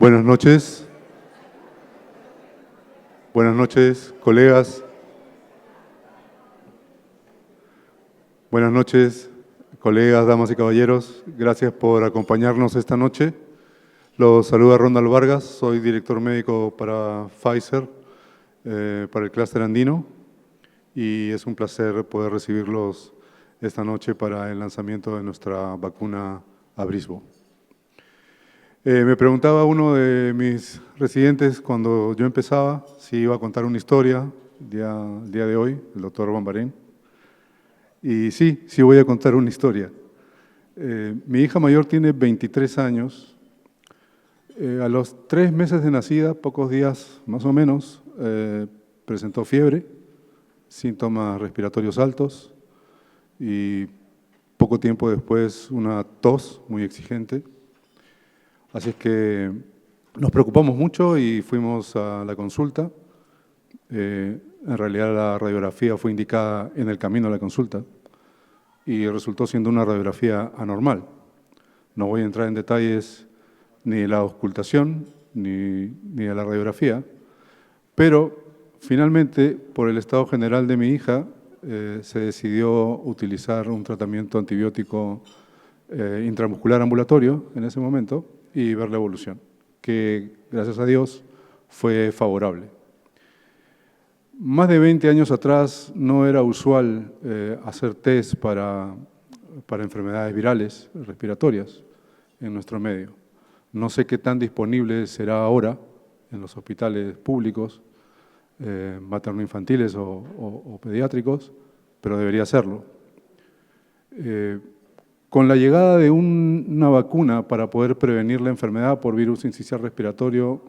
Buenas noches. Buenas noches, colegas. Buenas noches, colegas, damas y caballeros. Gracias por acompañarnos esta noche. Los saluda Ronald Vargas, soy director médico para Pfizer, para el clúster andino, y es un placer poder recibirlos esta noche para el lanzamiento de nuestra vacuna Abrisbo. Me preguntaba uno de mis residentes cuando yo empezaba si iba a contar una historia el día de hoy, el doctor Bambarén. Y sí voy a contar una historia. Mi hija mayor tiene 23 años. A los 3 meses de nacida, pocos días más o menos, presentó fiebre, síntomas respiratorios altos y poco tiempo después una tos muy exigente. Así es que nos preocupamos mucho y fuimos a la consulta. En realidad la radiografía fue indicada en el camino a la consulta y resultó siendo una radiografía anormal. No voy a entrar en detalles ni de la auscultación ni de la radiografía, pero finalmente, por el estado general de mi hija, se decidió utilizar un tratamiento antibiótico intramuscular ambulatorio en ese momento y ver la evolución, que gracias a Dios fue favorable. Más de 20 años atrás no era usual hacer test para enfermedades virales respiratorias en nuestro medio. No sé qué tan disponible será ahora en los hospitales públicos, materno-infantiles o pediátricos, pero debería serlo. Con la llegada de una vacuna para poder prevenir la enfermedad por virus sincicial respiratorio,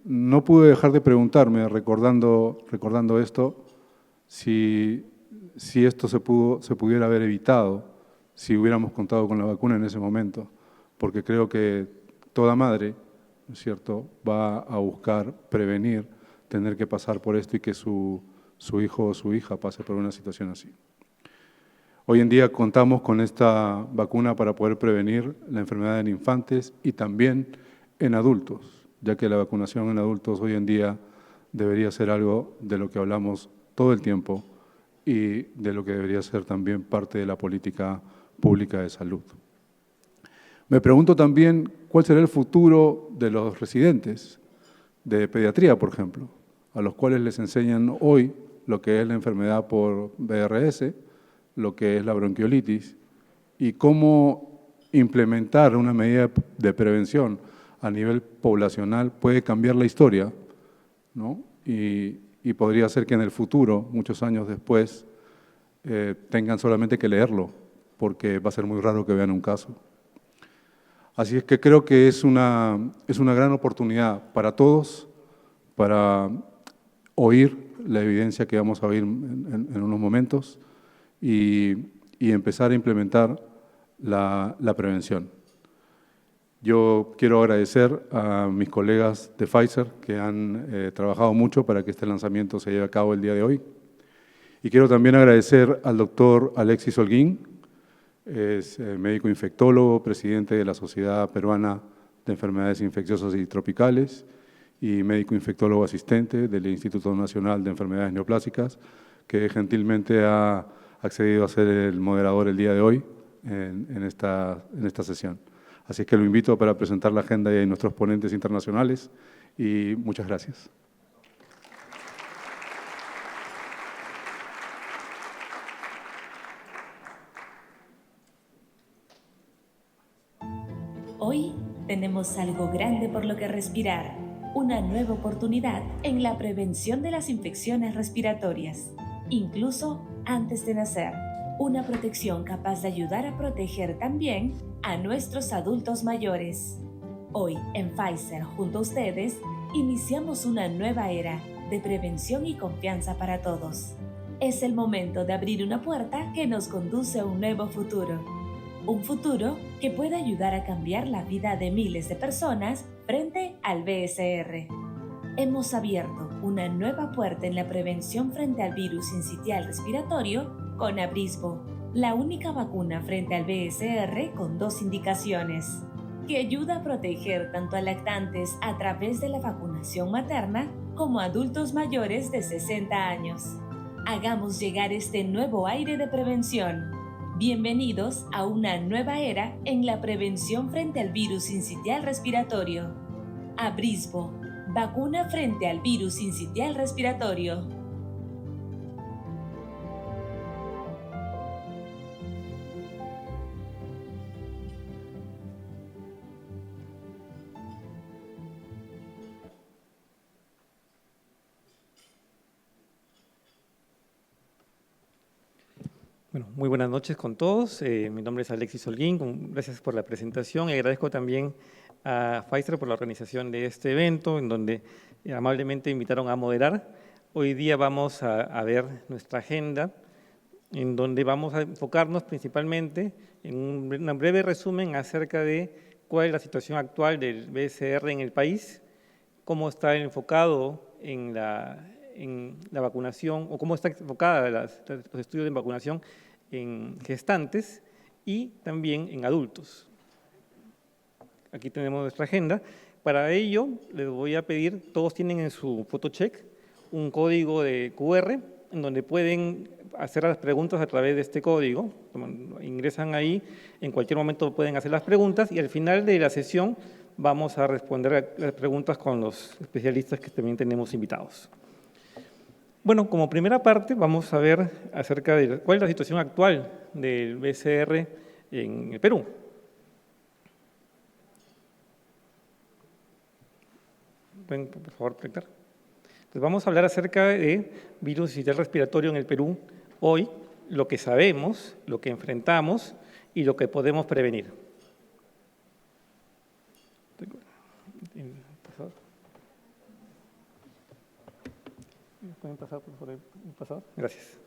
no pude dejar de preguntarme, recordando esto, si esto se pudiera haber evitado, si hubiéramos contado con la vacuna en ese momento, porque creo que toda madre, ¿no es cierto?, va a buscar prevenir, tener que pasar por esto y que su hijo o su hija pase por una situación así. Hoy en día contamos con esta vacuna para poder prevenir la enfermedad en infantes y también en adultos, ya que la vacunación en adultos hoy en día debería ser algo de lo que hablamos todo el tiempo y de lo que debería ser también parte de la política pública de salud. Me pregunto también cuál será el futuro de los residentes de pediatría, por ejemplo, a los cuales les enseñan hoy lo que es la enfermedad por VRS, lo que es la bronquiolitis y cómo implementar una medida de prevención a nivel poblacional puede cambiar la historia, ¿no? Y podría ser que en el futuro, muchos años después, tengan solamente que leerlo, porque va a ser muy raro que vean un caso. Así es que creo que es una gran oportunidad para todos, para oír la evidencia que vamos a oír en unos momentos y empezar a implementar la prevención. Yo quiero agradecer a mis colegas de Pfizer que han trabajado mucho para que este lanzamiento se lleve a cabo el día de hoy. Y quiero también agradecer al doctor Alexis Holguín, es médico infectólogo, presidente de la Sociedad Peruana de Enfermedades Infecciosas y Tropicales y médico infectólogo asistente del Instituto Nacional de Enfermedades Neoplásicas, que gentilmente ha accedido a ser el moderador el día de hoy en esta sesión. Así que lo invito para presentar la agenda y nuestros ponentes internacionales y muchas gracias. Hoy tenemos algo grande por lo que respirar, una nueva oportunidad en la prevención de las infecciones respiratorias, incluso antes de nacer. Una protección capaz de ayudar a proteger también a nuestros adultos mayores. Hoy en Pfizer, junto a ustedes, iniciamos una nueva era de prevención y confianza para todos. Es el momento de abrir una puerta que nos conduce a un nuevo futuro. Un futuro que puede ayudar a cambiar la vida de miles de personas frente al VSR. Hemos abierto una nueva puerta en la prevención frente al virus sincicial respiratorio con Abrisbo, la única vacuna frente al VSR con 2 indicaciones. que ayuda a proteger tanto a lactantes a través de la vacunación materna como a adultos mayores de 60 años. Hagamos llegar este nuevo aire de prevención. Bienvenidos a una nueva era en la prevención frente al virus sincitial respiratorio. Abrisbo, vacuna frente al virus sincitial respiratorio. Bueno, muy buenas noches con todos. Mi nombre es Alexis Holguín. Gracias por la presentación. Y agradezco también a Pfizer por la organización de este evento, en donde amablemente invitaron a moderar. Hoy día vamos a ver nuestra agenda, en donde vamos a enfocarnos principalmente en un breve resumen acerca de cuál es la situación actual del BCR en el país, cómo está enfocado en la vacunación, o cómo está enfocada los estudios de vacunación en gestantes y también en adultos. Aquí tenemos nuestra agenda. Para ello, les voy a pedir, todos tienen en su photocheck un código de QR, en donde pueden hacer las preguntas a través de este código. Ingresan ahí, en cualquier momento pueden hacer las preguntas, y al final de la sesión vamos a responder a las preguntas con los especialistas que también tenemos invitados. Bueno, como primera parte vamos a ver acerca de cuál es la situación actual del BCR en el Perú. ¿Pueden, por favor, proyectar? Entonces, vamos a hablar acerca de virus sincitial respiratorio en el Perú hoy, lo que sabemos, lo que enfrentamos y lo que podemos prevenir. ¿Pueden pasar por favor el pasado? Gracias.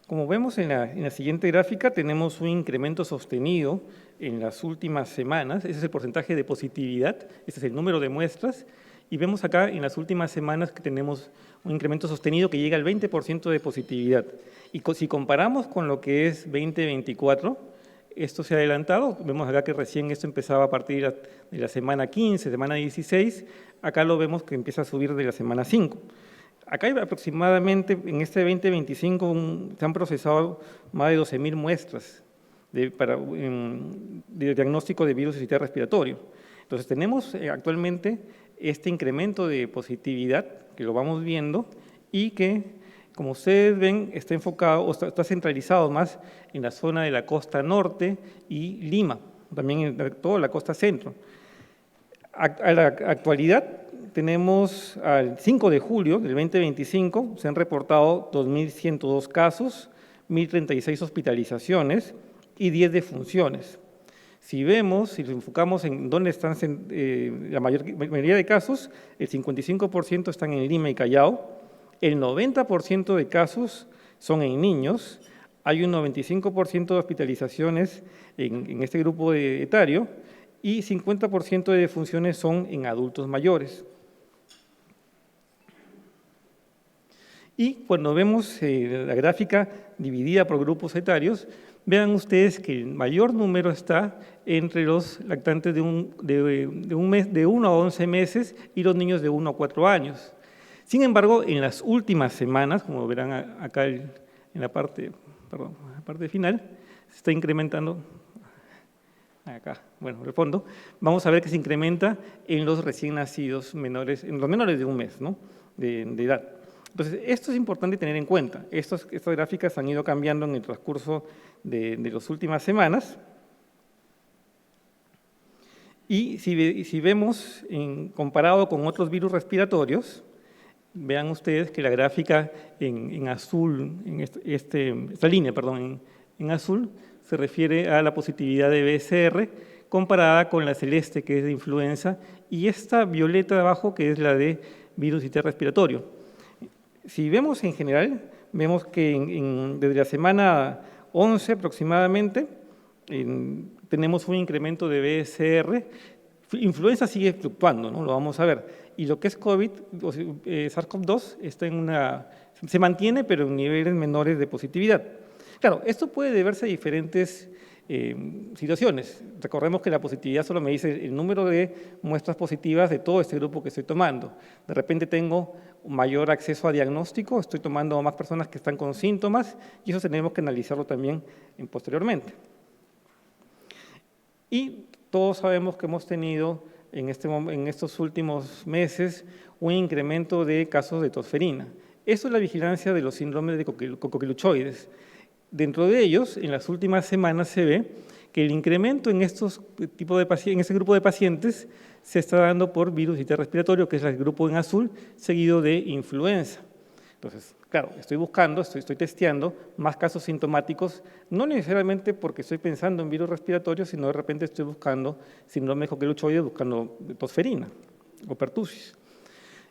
Como vemos en la siguiente gráfica, tenemos un incremento sostenido en las últimas semanas. Ese es el porcentaje de positividad, este es el número de muestras, y vemos acá en las últimas semanas que tenemos un incremento sostenido que llega al 20% de positividad. Y si comparamos con lo que es 2024, esto se ha adelantado. Vemos acá que recién esto empezaba a partir de la semana 15, semana 16. Acá lo vemos que empieza a subir de la semana 5. Acá hay aproximadamente, en este 2025, se han procesado más de 12.000 muestras de diagnóstico de virus sincitial respiratorio. Entonces, tenemos actualmente este incremento de positividad, que lo vamos viendo, y que, como ustedes ven, está enfocado o está centralizado más en la zona de la costa norte y Lima, también en toda la costa centro. A la actualidad, tenemos al 5 de julio del 2025, se han reportado 2.102 casos, 1.036 hospitalizaciones y 10 defunciones. Si vemos, si nos enfocamos en dónde están la mayoría de casos, el 55% están en Lima y Callao, el 90% de casos son en niños, hay un 95% de hospitalizaciones en este grupo etario y 50% de defunciones son en adultos mayores. Y cuando vemos la gráfica dividida por grupos etarios, vean ustedes que el mayor número está entre los lactantes de 1 a 11 meses y los niños de 1 a 4 años. Sin embargo, en las últimas semanas, como verán acá en la parte final, se está incrementando, acá, bueno, el fondo, vamos a ver que se incrementa en los recién nacidos menores, en los menores de 1 mes, ¿no?, de edad. Entonces, esto es importante tener en cuenta. Estas gráficas han ido cambiando en el transcurso de las últimas semanas. Y si vemos, comparado con otros virus respiratorios, vean ustedes que la gráfica en azul, esta línea, perdón, en azul, se refiere a la positividad de BCR comparada con la celeste, que es de influenza, y esta violeta de abajo, que es la de virus sincitial respiratorio. Si vemos en general, vemos que desde la semana 11 aproximadamente tenemos un incremento de BCR. Influenza sigue fluctuando, ¿no?, lo vamos a ver. y lo que es COVID, SARS-CoV-2, se mantiene, pero en niveles menores de positividad. Claro, esto puede deberse a diferentes situaciones. Recordemos que la positividad solo me dice el número de muestras positivas de todo este grupo que estoy tomando. De repente tengo mayor acceso a diagnóstico, estoy tomando a más personas que están con síntomas y eso tenemos que analizarlo también posteriormente. Y todos sabemos que hemos tenido en estos últimos meses un incremento de casos de tosferina. Eso es la vigilancia de los síndromes de coquiluchoides. Dentro de ellos, en las últimas semanas se ve que el incremento en este grupo de pacientes se está dando por virus respiratorio, que es el grupo en azul, seguido de influenza. Entonces, claro, estoy buscando, estoy testeando más casos sintomáticos, no necesariamente porque estoy pensando en virus respiratorio, sino de repente estoy buscando síndrome de coquiluchoides, buscando tosferina o pertussis.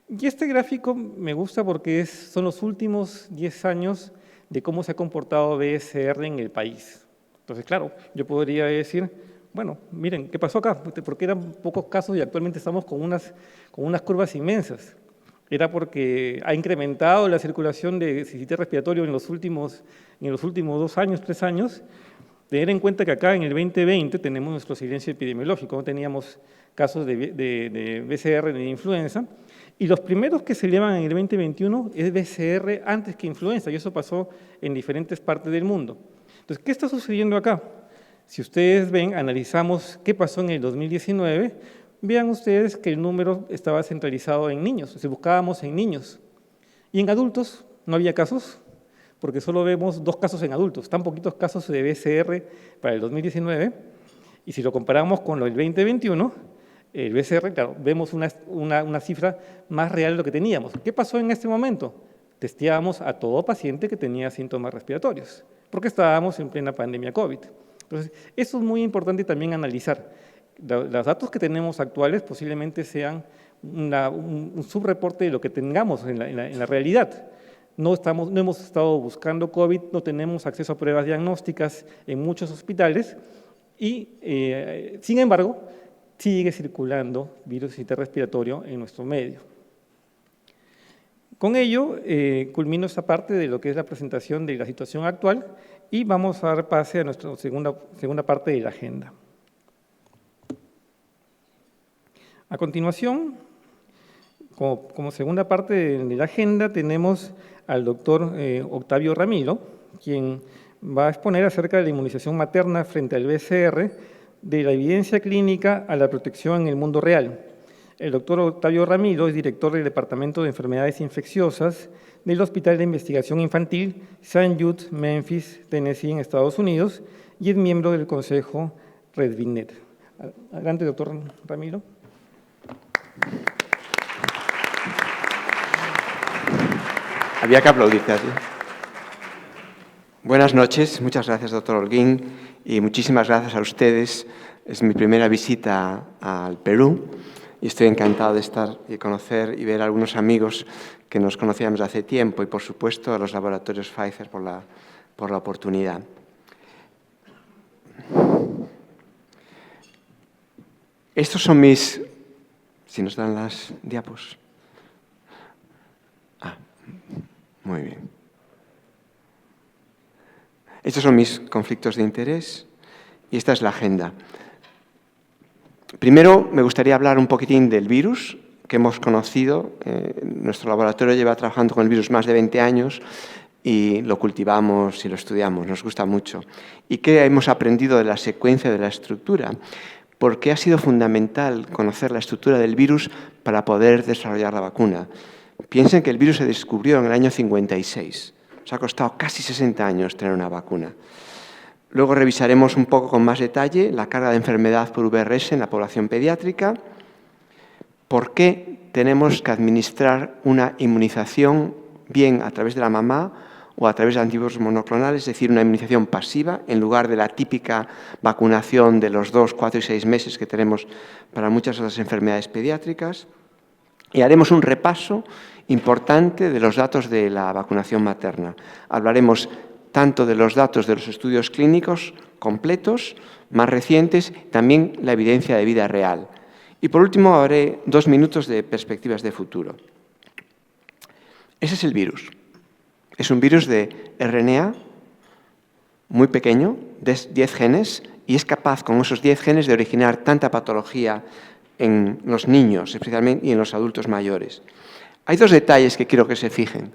Y este gráfico me gusta porque son los últimos 10 años de cómo se ha comportado BSR en el país. Entonces, claro, yo podría decir, bueno, miren, ¿qué pasó acá? Porque eran pocos casos y actualmente estamos con unas curvas inmensas. Era porque ha incrementado la circulación de sincicitis respiratorio en los últimos 2 años, 3 años. Tener en cuenta que acá en el 2020 tenemos nuestro silencio epidemiológico, no teníamos casos de BCR ni de influenza, y los primeros que se llevan en el 2021 es BCR antes que influenza, y eso pasó en diferentes partes del mundo. Entonces, ¿qué está sucediendo acá? Si ustedes ven, analizamos qué pasó en el 2019, vean ustedes que el número estaba centralizado en niños, si buscábamos en niños, y en adultos no había casos, porque solo vemos 2 casos en adultos, tan poquitos casos de BCR para el 2019, y si lo comparamos con el 2021, el BCR, claro, vemos una cifra más real de lo que teníamos. ¿Qué pasó en este momento? Testeábamos a todo paciente que tenía síntomas respiratorios, porque estábamos en plena pandemia COVID. Entonces, eso es muy importante también analizar. Los datos que tenemos actuales posiblemente sean un subreporte de lo que tengamos en la realidad. No hemos estado buscando COVID, no tenemos acceso a pruebas diagnósticas en muchos hospitales y, sin embargo, sigue circulando virus respiratorio en nuestro medio. Con ello, culmino esta parte de lo que es la presentación de la situación actual y vamos a dar pase a nuestra segunda parte de la agenda. A continuación, como segunda parte de la agenda, tenemos al doctor Octavio Ramilo, quien va a exponer acerca de la inmunización materna frente al BCR, de la evidencia clínica a la protección en el mundo real. El doctor Octavio Ramilo es director del Departamento de Enfermedades Infecciosas del Hospital de Investigación Infantil St. Jude, Memphis, Tennessee, en Estados Unidos, y es miembro del Consejo RedVidNet. Adelante, doctor Ramilo. Había que aplaudirte así. Buenas noches, muchas gracias, doctor Holguín, y muchísimas gracias a ustedes. Es mi primera visita al Perú y estoy encantado de estar y conocer y ver a algunos amigos que nos conocíamos hace tiempo y, por supuesto, a los laboratorios Pfizer por la oportunidad. Estos son mis... Si nos dan las diapos. Muy bien. Estos son mis conflictos de interés y esta es la agenda. Primero, me gustaría hablar un poquitín del virus que hemos conocido. Nuestro laboratorio lleva trabajando con el virus más de 20 años y lo cultivamos y lo estudiamos, nos gusta mucho. ¿Y qué hemos aprendido de la secuencia de la estructura? Porque ha sido fundamental conocer la estructura del virus para poder desarrollar la vacuna. Piensen que el virus se descubrió en el año 56. Nos ha costado casi 60 años tener una vacuna. Luego revisaremos un poco con más detalle la carga de enfermedad por VRS en la población pediátrica, por qué tenemos que administrar una inmunización bien a través de la mamá o a través de antivirus monoclonales, es decir, una inmunización pasiva en lugar de la típica vacunación de los 2, 4 y 6 meses que tenemos para muchas de las enfermedades pediátricas. Y haremos un repaso importante de los datos de la vacunación materna. Hablaremos tanto de los datos de los estudios clínicos completos, más recientes, también la evidencia de vida real. Y por último, haré 2 minutos de perspectivas de futuro. Ese es el virus. Es un virus de RNA muy pequeño, de 10 genes, y es capaz con esos 10 genes de originar tanta patología en los niños, especialmente, y en los adultos mayores. Hay 2 detalles que quiero que se fijen.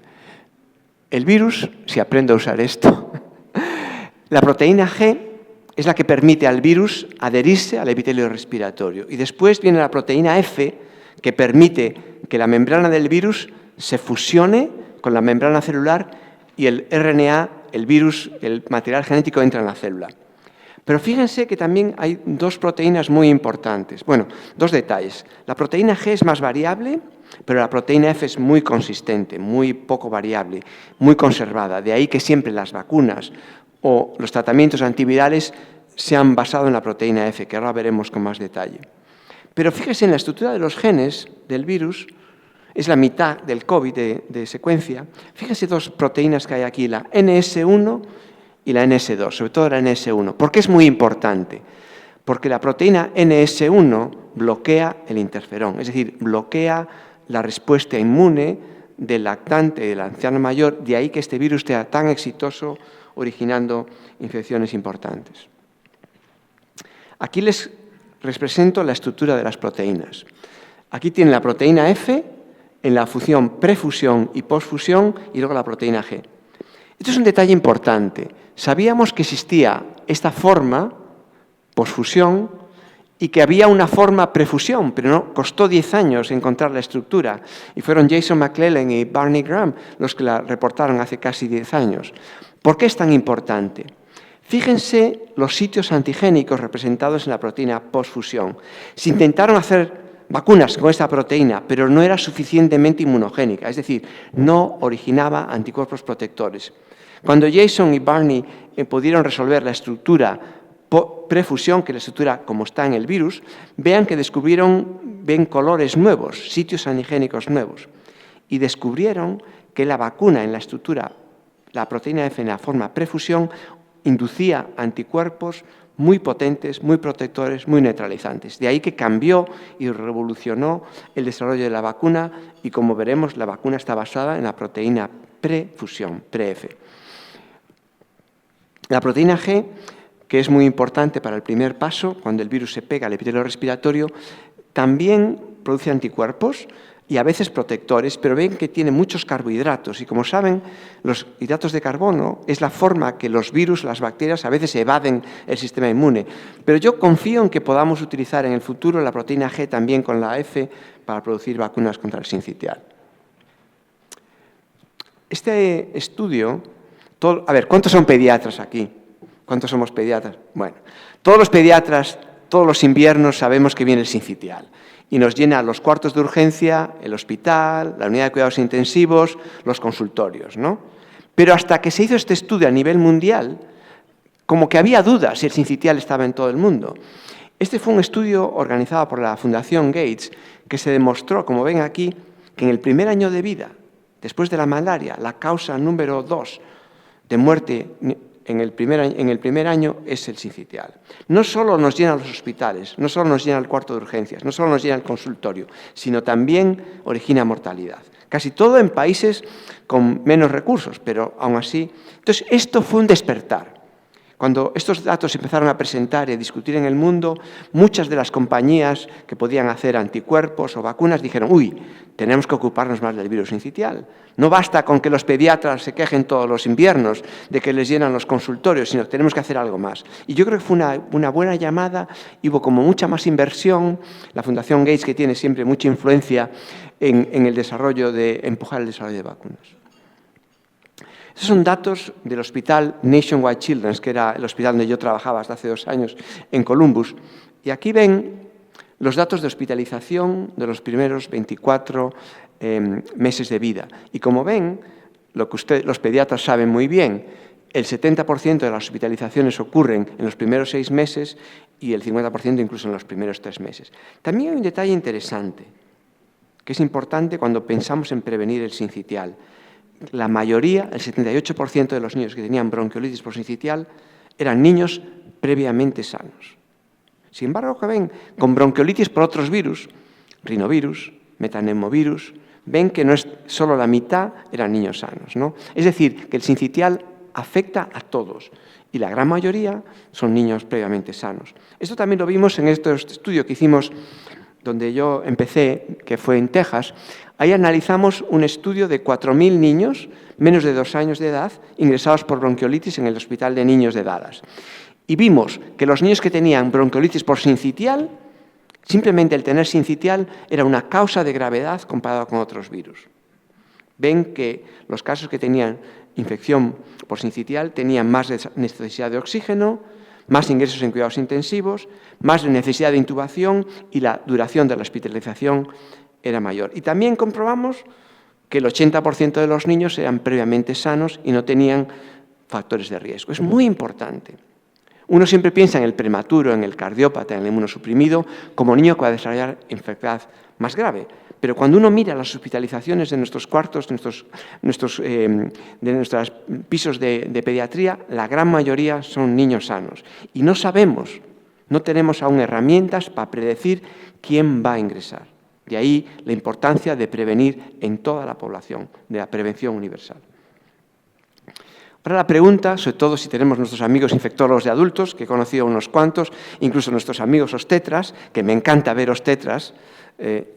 El virus, si aprendo a usar esto, la proteína G es la que permite al virus adherirse al epitelio respiratorio. Y después viene la proteína F, que permite que la membrana del virus se fusione con la membrana celular y el RNA, el virus, el material genético entra en la célula. Pero fíjense que también hay 2 proteínas muy importantes. Bueno, 2 detalles. La proteína G es más variable, pero la proteína F es muy consistente, muy poco variable, muy conservada. De ahí que siempre las vacunas o los tratamientos antivirales se han basado en la proteína F, que ahora veremos con más detalle. Pero fíjense en la estructura de los genes del virus, es la mitad del COVID de secuencia. Fíjense 2 proteínas que hay aquí, la NS1 y la NS2, sobre todo la NS1. ¿Por qué es muy importante? Porque la proteína NS1 bloquea el interferón, es decir, bloquea la respuesta inmune del lactante, del anciano mayor, de ahí que este virus sea tan exitoso originando infecciones importantes. Aquí les presento la estructura de las proteínas. Aquí tienen la proteína F en la fusión prefusión y posfusión y luego la proteína G. Esto es un detalle importante. Sabíamos que existía esta forma, posfusión, y que había una forma prefusión, pero no costó 10 años encontrar la estructura. Y fueron Jason McClellan y Barney Graham los que la reportaron hace casi 10 años. ¿Por qué es tan importante? Fíjense los sitios antigénicos representados en la proteína posfusión. Se intentaron hacer vacunas con esta proteína, pero no era suficientemente inmunogénica, es decir, no originaba anticuerpos protectores. Cuando Jason y Barney pudieron resolver la estructura prefusión, que es la estructura como está en el virus, ven colores nuevos, sitios antigénicos nuevos, y descubrieron que la vacuna en la estructura, la proteína F en la forma prefusión, inducía anticuerpos muy potentes, muy protectores, muy neutralizantes. De ahí que cambió y revolucionó el desarrollo de la vacuna y, como veremos, la vacuna está basada en la proteína prefusión, pre-F. La proteína G, que es muy importante para el primer paso, cuando el virus se pega al epitelio respiratorio, también produce anticuerpos y a veces protectores, pero ven que tiene muchos carbohidratos. Y como saben, los hidratos de carbono es la forma que los virus, las bacterias, a veces evaden el sistema inmune. Pero yo confío en que podamos utilizar en el futuro la proteína G también con la F para producir vacunas contra el sincitial. Este estudio... A ver, ¿cuántos son pediatras aquí? ¿Cuántos somos pediatras? Bueno, todos los pediatras, todos los inviernos sabemos que viene el sincitial y nos llena los cuartos de urgencia, el hospital, la unidad de cuidados intensivos, los consultorios, ¿no? Pero hasta que se hizo este estudio a nivel mundial, como que había dudas si el sincitial estaba en todo el mundo. Este fue un estudio organizado por la Fundación Gates que se demostró, como ven aquí, que en el primer año de vida, después de la malaria, la causa número 2 de muerte en el primer año es el sincitial. No solo nos llena los hospitales, no solo nos llena el cuarto de urgencias, no solo nos llena el consultorio, sino también origina mortalidad. Casi todo en países con menos recursos, pero aún así. Entonces, esto fue un despertar. Cuando estos datos se empezaron a presentar y a discutir en el mundo, muchas de las compañías que podían hacer anticuerpos o vacunas dijeron, uy, tenemos que ocuparnos más del virus sincitial. No basta con que los pediatras se quejen todos los inviernos de que les llenan los consultorios, sino que tenemos que hacer algo más. Y yo creo que fue una buena llamada, hubo como mucha más inversión. La Fundación Gates, que tiene siempre mucha influencia en el desarrollo empujar el desarrollo de vacunas. Estos son datos del hospital Nationwide Children's, que era el hospital donde yo trabajaba hasta hace 2 años en Columbus. Y aquí ven los datos de hospitalización de los primeros 24 meses de vida. Y como ven, lo que los pediatras saben muy bien, el 70% de las hospitalizaciones ocurren en los primeros 6 meses y el 50% incluso en los primeros 3 meses. También hay un detalle interesante, que es importante cuando pensamos en prevenir el sincitial. La mayoría, el 78% de los niños que tenían bronquiolitis por sincitial, eran niños previamente sanos. Sin embargo, que ven con bronquiolitis por otros virus, rinovirus, metaneumovirus, ven que no es solo la mitad eran niños sanos, ¿no? Es decir, que el sincitial afecta a todos y la gran mayoría son niños previamente sanos. Esto también lo vimos en este estudio que hicimos donde yo empecé, que fue en Texas. Ahí analizamos un estudio de 4.000 niños, menos de 2 años de edad, ingresados por bronquiolitis en el Hospital de Niños de Dallas. Y vimos que los niños que tenían bronquiolitis por sincitial, simplemente el tener sincitial era una causa de gravedad comparado con otros virus. Ven que los casos que tenían infección por sincitial tenían más necesidad de oxígeno, más ingresos en cuidados intensivos, más necesidad de intubación y la duración de la hospitalización era mayor. Y también comprobamos que el 80% de los niños eran previamente sanos y no tenían factores de riesgo. Es muy importante. Uno siempre piensa en el prematuro, en el cardiópata, en el inmunosuprimido, como niño que va a desarrollar enfermedad más grave. Pero cuando uno mira las hospitalizaciones de nuestros cuartos, de nuestros pisos de pediatría, la gran mayoría son niños sanos. Y no sabemos, no tenemos aún herramientas para predecir quién va a ingresar. De ahí la importancia de prevenir en toda la población, de la prevención universal. Ahora la pregunta, sobre todo si tenemos nuestros amigos infectólogos de adultos, que he conocido unos cuantos, incluso nuestros amigos obstetras, que me encanta ver obstetras,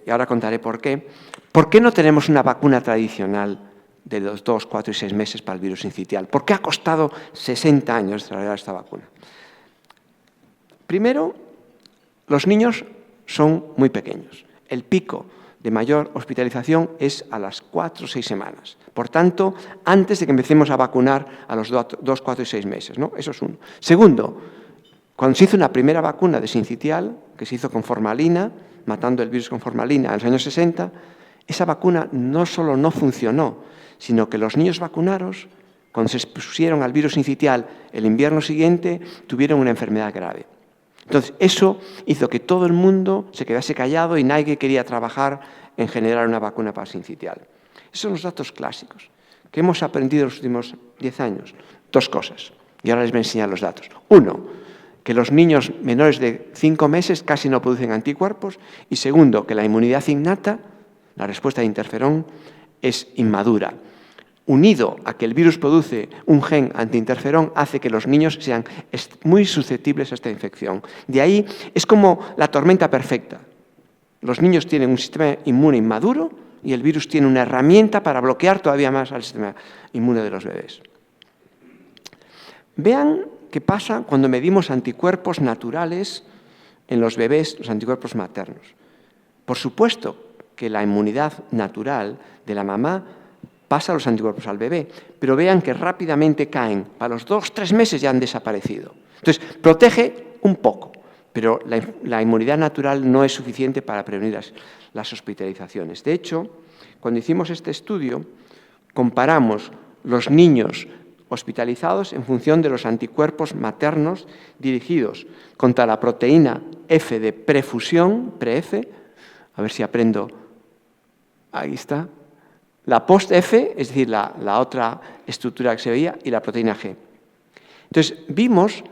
y ahora contaré por qué. ¿Por qué no tenemos una vacuna tradicional de los 2, 4 y 6 meses para el virus sincitial? ¿Por qué ha costado 60 años desarrollar esta vacuna? Primero, los niños son muy pequeños. El pico de mayor hospitalización es a las 4 o 6 semanas. Por tanto, antes de que empecemos a vacunar a los 2, 4 y 6 meses, ¿no? Eso es uno. Segundo, cuando se hizo una primera vacuna de sincitial, que se hizo con formalina, matando el virus con formalina en los años 60, esa vacuna no solo no funcionó, sino que los niños vacunados, cuando se expusieron al virus sincitial el invierno siguiente, tuvieron una enfermedad grave. Entonces, eso hizo que todo el mundo se quedase callado y nadie quería trabajar en generar una vacuna para sincitial. Esos son los datos clásicos que hemos aprendido en los últimos 10 años. 2 cosas, y ahora les voy a enseñar los datos. Uno, que los niños menores de 5 meses casi no producen anticuerpos. Y segundo, que la inmunidad innata, la respuesta de interferón, es inmadura. Unido a que el virus produce un gen antiinterferón, hace que los niños sean muy susceptibles a esta infección. De ahí es como la tormenta perfecta. Los niños tienen un sistema inmune inmaduro y el virus tiene una herramienta para bloquear todavía más al sistema inmune de los bebés. Vean qué pasa cuando medimos anticuerpos naturales en los bebés, los anticuerpos maternos. Por supuesto que la inmunidad natural de la mamá pasa los anticuerpos al bebé, pero vean que rápidamente caen. A los 2 o 3 meses ya han desaparecido. Entonces, protege un poco, pero la inmunidad natural no es suficiente para prevenir las hospitalizaciones. De hecho, cuando hicimos este estudio, comparamos los niños hospitalizados en función de los anticuerpos maternos dirigidos contra la proteína F de prefusión, pre-F, a ver si aprendo, ahí está, la post-F, es decir, la otra estructura que se veía, y la proteína G. Entonces, vimos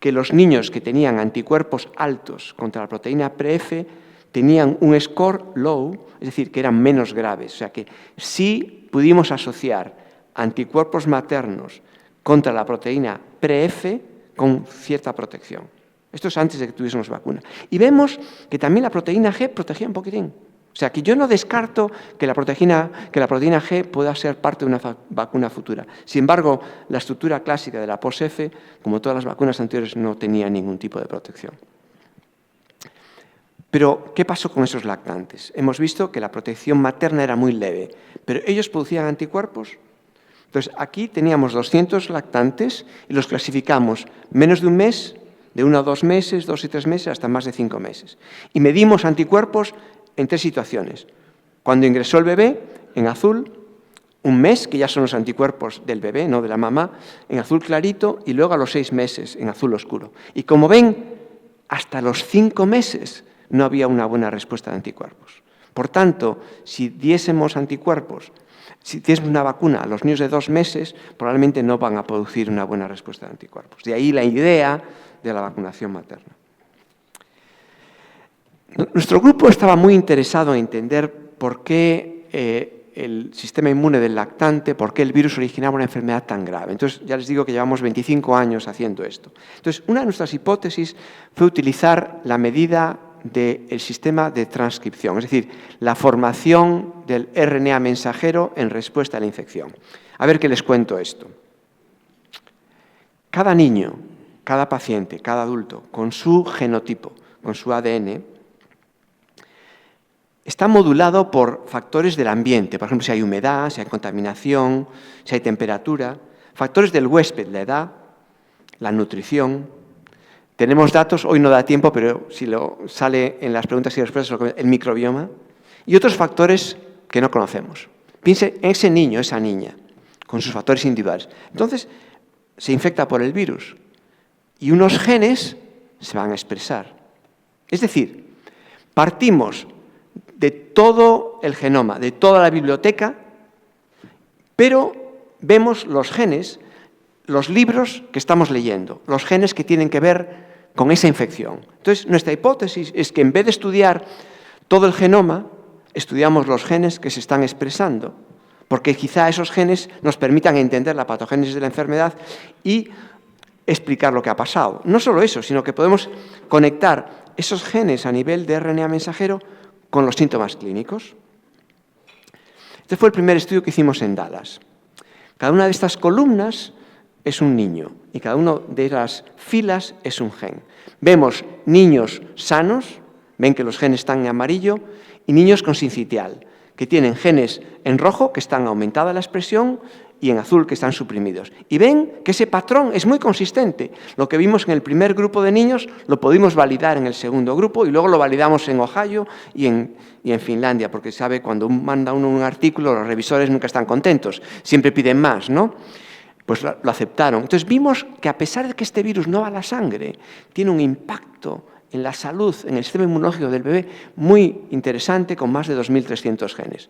que los niños que tenían anticuerpos altos contra la proteína pre-F tenían un score low, es decir, que eran menos graves. O sea que sí pudimos asociar anticuerpos maternos contra la proteína pre-F con cierta protección. Esto es antes de que tuviésemos vacuna. Y vemos que también la proteína G protegía un poquitín. O sea, que yo no descarto que la proteína G pueda ser parte de una vacuna futura. Sin embargo, la estructura clásica de la post-F, como todas las vacunas anteriores, no tenía ningún tipo de protección. Pero, ¿qué pasó con esos lactantes? Hemos visto que la protección materna era muy leve, pero ellos producían anticuerpos. Entonces, aquí teníamos 200 lactantes y los clasificamos menos de un mes, de 1 a 2 meses, 2 y 3 meses, hasta más de 5 meses. Y medimos anticuerpos en 3 situaciones. Cuando ingresó el bebé, en azul, un mes, que ya son los anticuerpos del bebé, no de la mamá, en azul clarito, y luego a los 6 meses, en azul oscuro. Y como ven, hasta los 5 meses no había una buena respuesta de anticuerpos. Por tanto, si diésemos anticuerpos, si diésemos una vacuna a los niños de 2 meses, probablemente no van a producir una buena respuesta de anticuerpos. De ahí la idea de la vacunación materna. Nuestro grupo estaba muy interesado en entender por qué el sistema inmune del lactante, por qué el virus originaba una enfermedad tan grave. Entonces, ya les digo que llevamos 25 años haciendo esto. Entonces, una de nuestras hipótesis fue utilizar la medida del sistema de transcripción, es decir, la formación del RNA mensajero en respuesta a la infección. A ver qué les cuento esto. Cada niño, cada paciente, cada adulto, con su genotipo, con su ADN, está modulado por factores del ambiente, por ejemplo, si hay humedad, si hay contaminación, si hay temperatura, factores del huésped, la edad, la nutrición. Tenemos datos, hoy no da tiempo, pero si lo sale en las preguntas y respuestas, el microbioma, y otros factores que no conocemos. Piense en ese niño, esa niña, con sus factores individuales. Entonces, se infecta por el virus y unos genes se van a expresar. Es decir, partimos de todo el genoma, de toda la biblioteca, pero vemos los genes, los libros que estamos leyendo, los genes que tienen que ver con esa infección. Entonces, nuestra hipótesis es que en vez de estudiar todo el genoma, estudiamos los genes que se están expresando, porque quizá esos genes nos permitan entender la patogénesis de la enfermedad y explicar lo que ha pasado. No solo eso, sino que podemos conectar esos genes a nivel de RNA mensajero con los síntomas clínicos. Este fue el primer estudio que hicimos en Dallas. Cada una de estas columnas es un niño y cada una de las filas es un gen. Vemos niños sanos, ven que los genes están en amarillo, y niños con sincitial, que tienen genes en rojo, que están aumentada la expresión, y en azul, que están suprimidos. Y ven que ese patrón es muy consistente. Lo que vimos en el primer grupo de niños lo pudimos validar en el segundo grupo y luego lo validamos en Ohio y en Finlandia, porque sabe, cuando manda uno un artículo, los revisores nunca están contentos, siempre piden más, ¿no? Pues lo aceptaron. Entonces vimos que a pesar de que este virus no va a la sangre, tiene un impacto en la salud, en el sistema inmunológico del bebé, muy interesante, con más de 2.300 genes.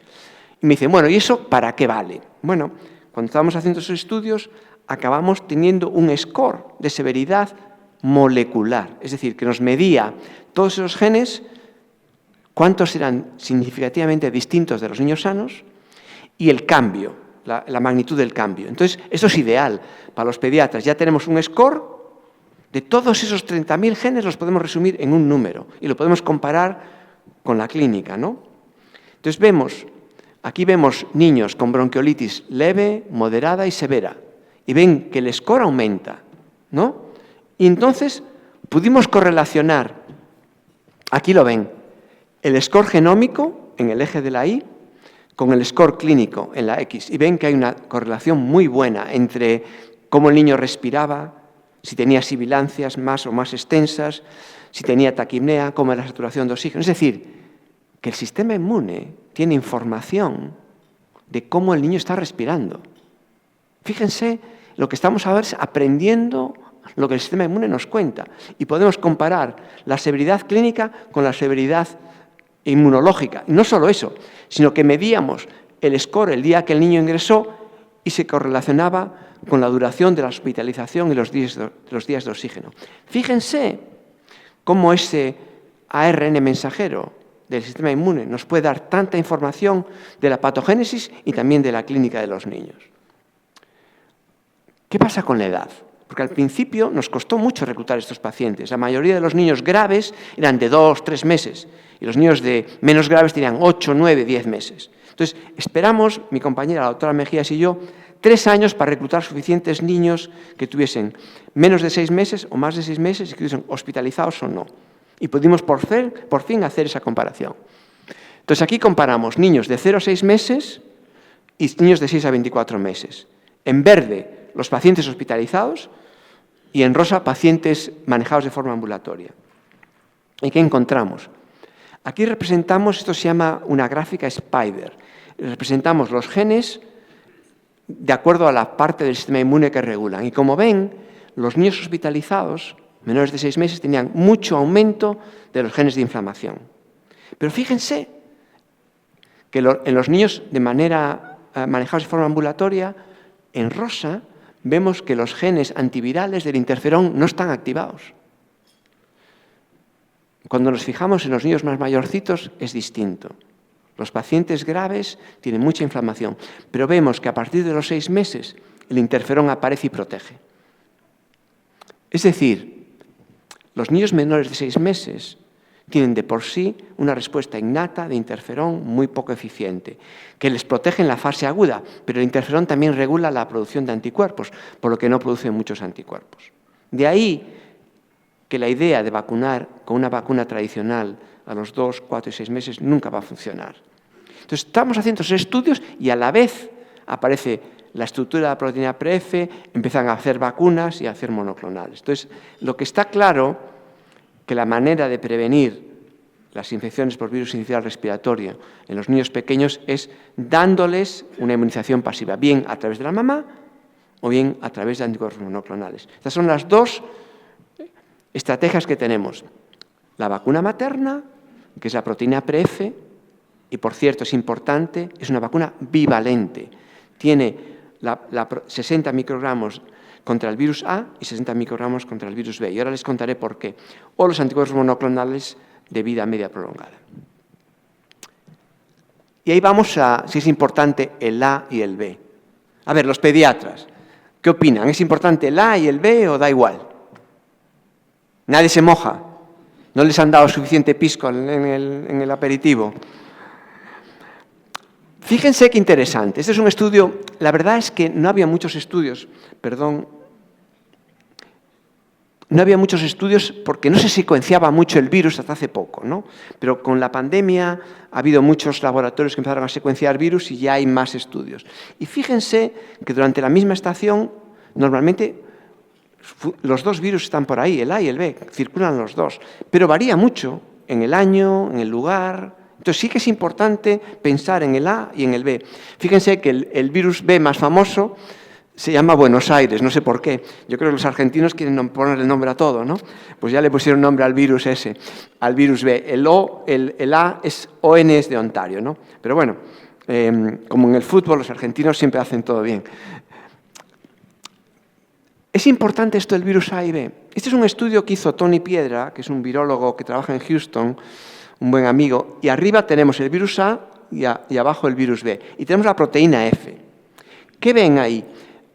Y me dicen, bueno, ¿y eso para qué vale? Bueno, cuando estábamos haciendo esos estudios, acabamos teniendo un score de severidad molecular, es decir, que nos medía todos esos genes, cuántos eran significativamente distintos de los niños sanos, y el cambio, la magnitud del cambio. Entonces, eso es ideal para los pediatras. Ya tenemos un score de todos esos 30.000 genes, los podemos resumir en un número y lo podemos comparar con la clínica, ¿no? Entonces aquí vemos niños con bronquiolitis leve, moderada y severa, y ven que el score aumenta, ¿no? Y entonces pudimos correlacionar, aquí lo ven, el score genómico en el eje de la Y con el score clínico en la X, y ven que hay una correlación muy buena entre cómo el niño respiraba, si tenía sibilancias más o más extensas, si tenía taquipnea, cómo era la saturación de oxígeno. Es decir, que el sistema inmune tiene información de cómo el niño está respirando. Fíjense lo que estamos aprendiendo, lo que el sistema inmune nos cuenta. Y podemos comparar la severidad clínica con la severidad inmunológica. Y no solo eso, sino que medíamos el score el día que el niño ingresó y se correlacionaba con la duración de la hospitalización y los días de oxígeno. Fíjense cómo ese ARN mensajero del sistema inmune nos puede dar tanta información de la patogénesis y también de la clínica de los niños. ¿Qué pasa con la edad? Porque al principio nos costó mucho reclutar estos pacientes. La mayoría de los niños graves eran de 2, 3 meses y los niños de menos graves tenían 8, 9, 10 meses. Entonces, esperamos, mi compañera, la doctora Mejías y yo, 3 años para reclutar suficientes niños que tuviesen menos de 6 meses o más de 6 meses y que estuviesen hospitalizados o no. Y pudimos por fin hacer esa comparación. Entonces, aquí comparamos niños de 0 a 6 meses y niños de 6 a 24 meses. En verde, los pacientes hospitalizados, y en rosa, pacientes manejados de forma ambulatoria. ¿Y qué encontramos? Aquí representamos, esto se llama una gráfica Spider, representamos los genes de acuerdo a la parte del sistema inmune que regulan. Y como ven, los niños hospitalizados, menores de 6 meses, tenían mucho aumento de los genes de inflamación. Pero fíjense que en los niños de manera manejados de forma ambulatoria, en rosa, vemos que los genes antivirales del interferón no están activados. Cuando nos fijamos en los niños más mayorcitos es distinto. Los pacientes graves tienen mucha inflamación, pero vemos que a partir de los 6 meses el interferón aparece y protege. Es decir, los niños menores de 6 meses tienen de por sí una respuesta innata de interferón muy poco eficiente, que les protege en la fase aguda, pero el interferón también regula la producción de anticuerpos, por lo que no produce muchos anticuerpos. De ahí que la idea de vacunar con una vacuna tradicional a los 2, 4 y 6 meses nunca va a funcionar. Entonces, estamos haciendo esos estudios y a la vez aparece la estructura de la proteína PRF, empiezan a hacer vacunas y a hacer monoclonales. Entonces, lo que está claro que la manera de prevenir las infecciones por virus sincicial respiratorio en los niños pequeños es dándoles una inmunización pasiva, bien a través de la mamá o bien a través de anticuerpos monoclonales. Estas son las dos estrategias que tenemos. La vacuna materna, que es la proteína PRF, y por cierto es importante, es una vacuna bivalente. Tiene 60 microgramos contra el virus A y 60 microgramos contra el virus B. Y ahora les contaré por qué. O los anticuerpos monoclonales de vida media prolongada. Y ahí vamos a si es importante el A y el B. A ver, los pediatras, ¿qué opinan? ¿Es importante el A y el B o da igual? Nadie se moja. ¿No les han dado suficiente pisco en el aperitivo? Fíjense qué interesante. Este es un estudio, la verdad es que no había muchos estudios, no había muchos estudios porque no se secuenciaba mucho el virus hasta hace poco, ¿no? Pero con la pandemia ha habido muchos laboratorios que empezaron a secuenciar virus y ya hay más estudios. Y fíjense que durante la misma estación, normalmente los dos virus están por ahí, el A y el B, circulan los dos, pero varía mucho en el año, en el lugar. Entonces sí que es importante pensar en el A y en el B. Fíjense que el virus B más famoso se llama Buenos Aires, no sé por qué. Yo creo que los argentinos quieren ponerle nombre a todo, ¿no? Pues ya le pusieron nombre al virus ese, al virus B. El A es ON es de Ontario, ¿no? Pero bueno, como en el fútbol, los argentinos siempre hacen todo bien. Es importante esto del virus A y B. Este es un estudio que hizo Tony Piedra, que es un virólogo que trabaja en Houston, un buen amigo, y arriba tenemos el virus A y abajo el virus B. Y tenemos la proteína F. ¿Qué ven ahí?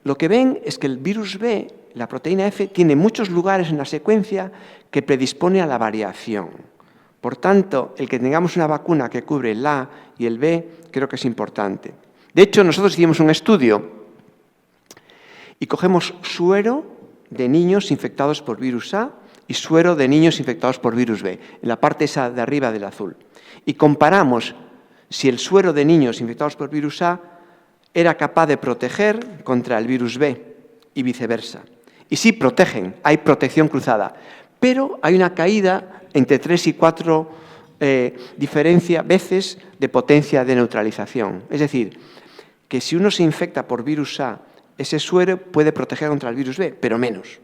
Lo que ven es que el virus B, la proteína F, tiene muchos lugares en la secuencia que predispone a la variación. Por tanto, el que tengamos una vacuna que cubre el A y el B, creo que es importante. De hecho, nosotros hicimos un estudio y cogemos suero de niños infectados por virus A y suero de niños infectados por virus B, en la parte esa de arriba del azul. Y comparamos si el suero de niños infectados por virus A era capaz de proteger contra el virus B y viceversa. Y sí, protegen, hay protección cruzada, pero hay una caída entre 3 y 4 veces de potencia de neutralización. Es decir, que si uno se infecta por virus A, ese suero puede proteger contra el virus B, pero menos.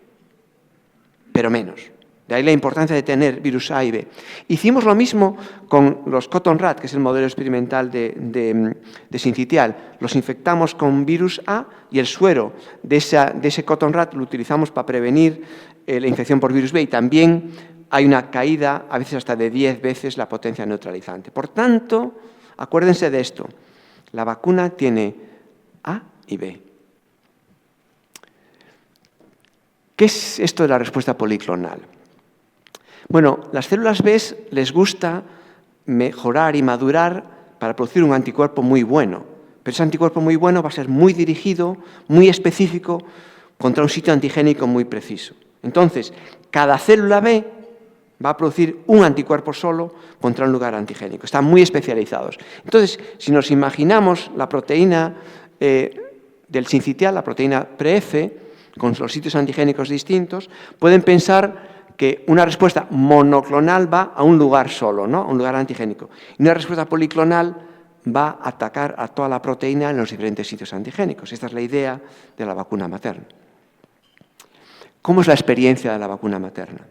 Pero menos. De ahí la importancia de tener virus A y B. Hicimos lo mismo con los cotton rat, que es el modelo experimental de sincitial. Los infectamos con virus A y el suero de ese cotton rat lo utilizamos para prevenir la infección por virus B. Y también hay una caída, a veces hasta de 10 veces, la potencia neutralizante. Por tanto, acuérdense de esto. La vacuna tiene A y B. ¿Qué es esto de la respuesta policlonal? Bueno, las células B les gusta mejorar y madurar para producir un anticuerpo muy bueno, pero ese anticuerpo muy bueno va a ser muy dirigido, muy específico, contra un sitio antigénico muy preciso. Entonces, cada célula B va a producir un anticuerpo solo contra un lugar antigénico. Están muy especializados. Entonces, si nos imaginamos la proteína del sincitial, la proteína PRF, con los sitios antigénicos distintos, pueden pensar que una respuesta monoclonal va a un lugar solo, ¿no? A un lugar antigénico. Y una respuesta policlonal va a atacar a toda la proteína en los diferentes sitios antigénicos. Esta es la idea de la vacuna materna. ¿Cómo es la experiencia de la vacuna materna?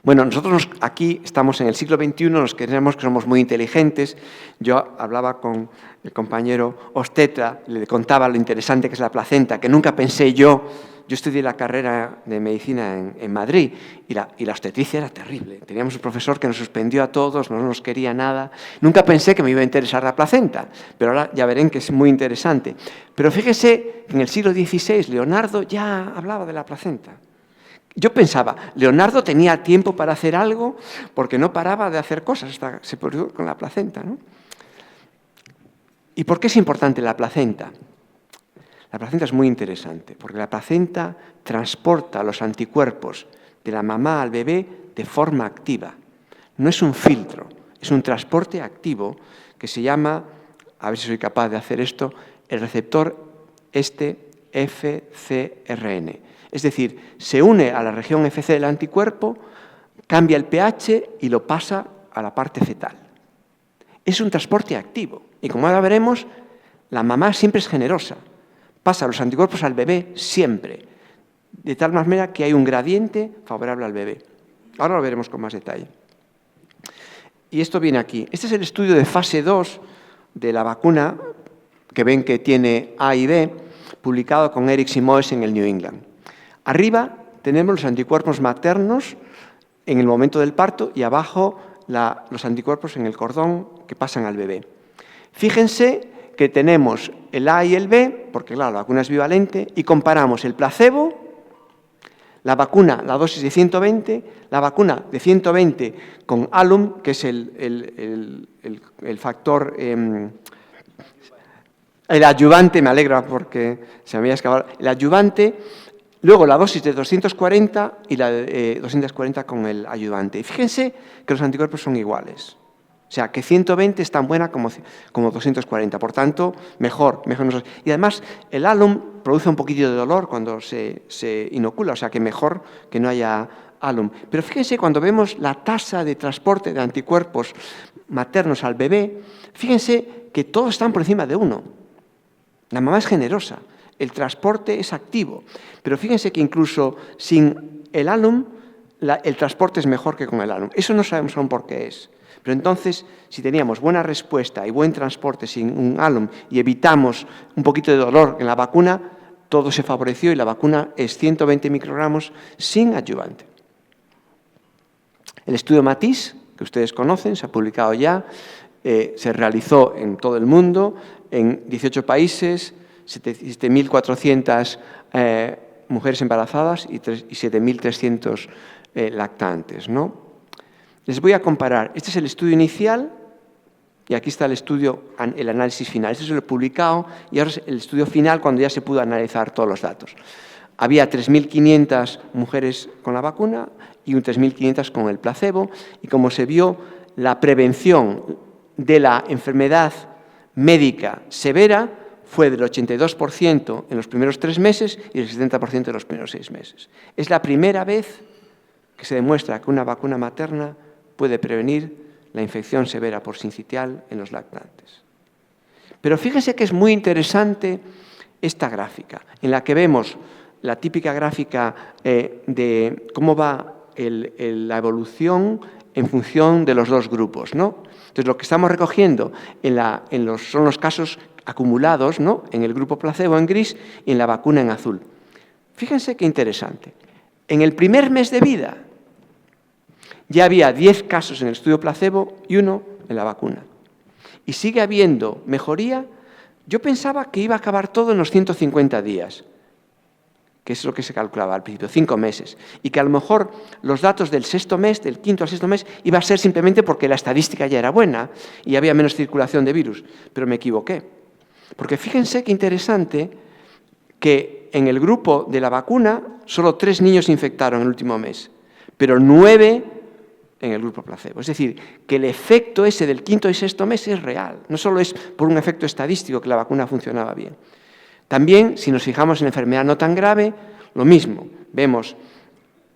Bueno, nosotros aquí estamos en el siglo XXI, nos creemos que somos muy inteligentes. Yo hablaba con el compañero obstetra, le contaba lo interesante que es la placenta, que nunca pensé yo estudié la carrera de medicina en Madrid y la obstetricia era terrible. Teníamos un profesor que nos suspendió a todos, no nos quería nada. Nunca pensé que me iba a interesar la placenta, pero ahora ya verán que es muy interesante. Pero fíjese, en el siglo XVI Leonardo ya hablaba de la placenta. Yo pensaba, Leonardo tenía tiempo para hacer algo porque no paraba de hacer cosas hasta se produjo con la placenta, ¿no? ¿Y por qué es importante la placenta? La placenta es muy interesante porque la placenta transporta los anticuerpos de la mamá al bebé de forma activa. No es un filtro, es un transporte activo que se llama, a ver si soy capaz de hacer esto, el receptor FcRn. Es decir, se une a la región Fc del anticuerpo, cambia el pH y lo pasa a la parte fetal. Es un transporte activo y como ahora veremos, la mamá siempre es generosa. Pasa los anticuerpos al bebé siempre, de tal manera que hay un gradiente favorable al bebé. Ahora lo veremos con más detalle. Y esto viene aquí. Este es el estudio de fase 2 de la vacuna, que ven que tiene A y B, publicado con Eric Simoes en el New England. Arriba tenemos los anticuerpos maternos en el momento del parto y abajo los anticuerpos en el cordón que pasan al bebé. Fíjense que tenemos el A y el B, porque claro, la vacuna es bivalente, y comparamos el placebo, la vacuna, la dosis de 120, la vacuna de 120 con alum, que es el factor, el adyuvante, me alegra porque se me había escapado, el adyuvante, luego la dosis de 240 y la de 240 con el adyuvante. Y fíjense que los anticuerpos son iguales. O sea, que 120 es tan buena como 240, por tanto, mejor. Y además, el alum produce un poquillo de dolor cuando se inocula, o sea, que mejor que no haya alum. Pero fíjense, cuando vemos la tasa de transporte de anticuerpos maternos al bebé, fíjense que todos están por encima de 1. La mamá es generosa, el transporte es activo, pero fíjense que incluso sin el alum, el transporte es mejor que con el alum. Eso no sabemos aún por qué es. Pero entonces, si teníamos buena respuesta y buen transporte sin un alum y evitamos un poquito de dolor en la vacuna, todo se favoreció y la vacuna es 120 microgramos sin adyuvante. El estudio Matisse, que ustedes conocen, se ha publicado ya, se realizó en todo el mundo, en 18 países, 7.400 mujeres embarazadas y 7.300 lactantes, ¿no? Les voy a comparar. Este es el estudio inicial y aquí está el estudio, el análisis final. Este es lo publicado y ahora es el estudio final cuando ya se pudo analizar todos los datos. Había 3.500 mujeres con la vacuna y 3.500 con el placebo y como se vio, la prevención de la enfermedad médica severa fue del 82% en los primeros 3 meses y del 70% en los primeros 6 meses. Es la primera vez que se demuestra que una vacuna materna puede prevenir la infección severa por sincitial en los lactantes. Pero fíjense que es muy interesante esta gráfica, en la que vemos la típica gráfica de cómo va la evolución en función de los dos grupos, ¿no? Entonces, lo que estamos recogiendo son los casos acumulados, ¿no?, en el grupo placebo en gris y en la vacuna en azul. Fíjense qué interesante. En el primer mes de vida, ya había 10 casos en el estudio placebo y 1 en la vacuna. Y sigue habiendo mejoría. Yo pensaba que iba a acabar todo en los 150 días, que es lo que se calculaba al principio, 5 meses. Y que a lo mejor los datos del 6º mes, del 5º al 6º mes, iba a ser simplemente porque la estadística ya era buena y había menos circulación de virus. Pero me equivoqué. Porque fíjense qué interesante que en el grupo de la vacuna solo 3 niños se infectaron en el último mes, pero 9 en el grupo placebo. Es decir, que el efecto ese del 5º y 6º mes es real. No solo es por un efecto estadístico que la vacuna funcionaba bien. También, si nos fijamos en la enfermedad no tan grave, lo mismo. Vemos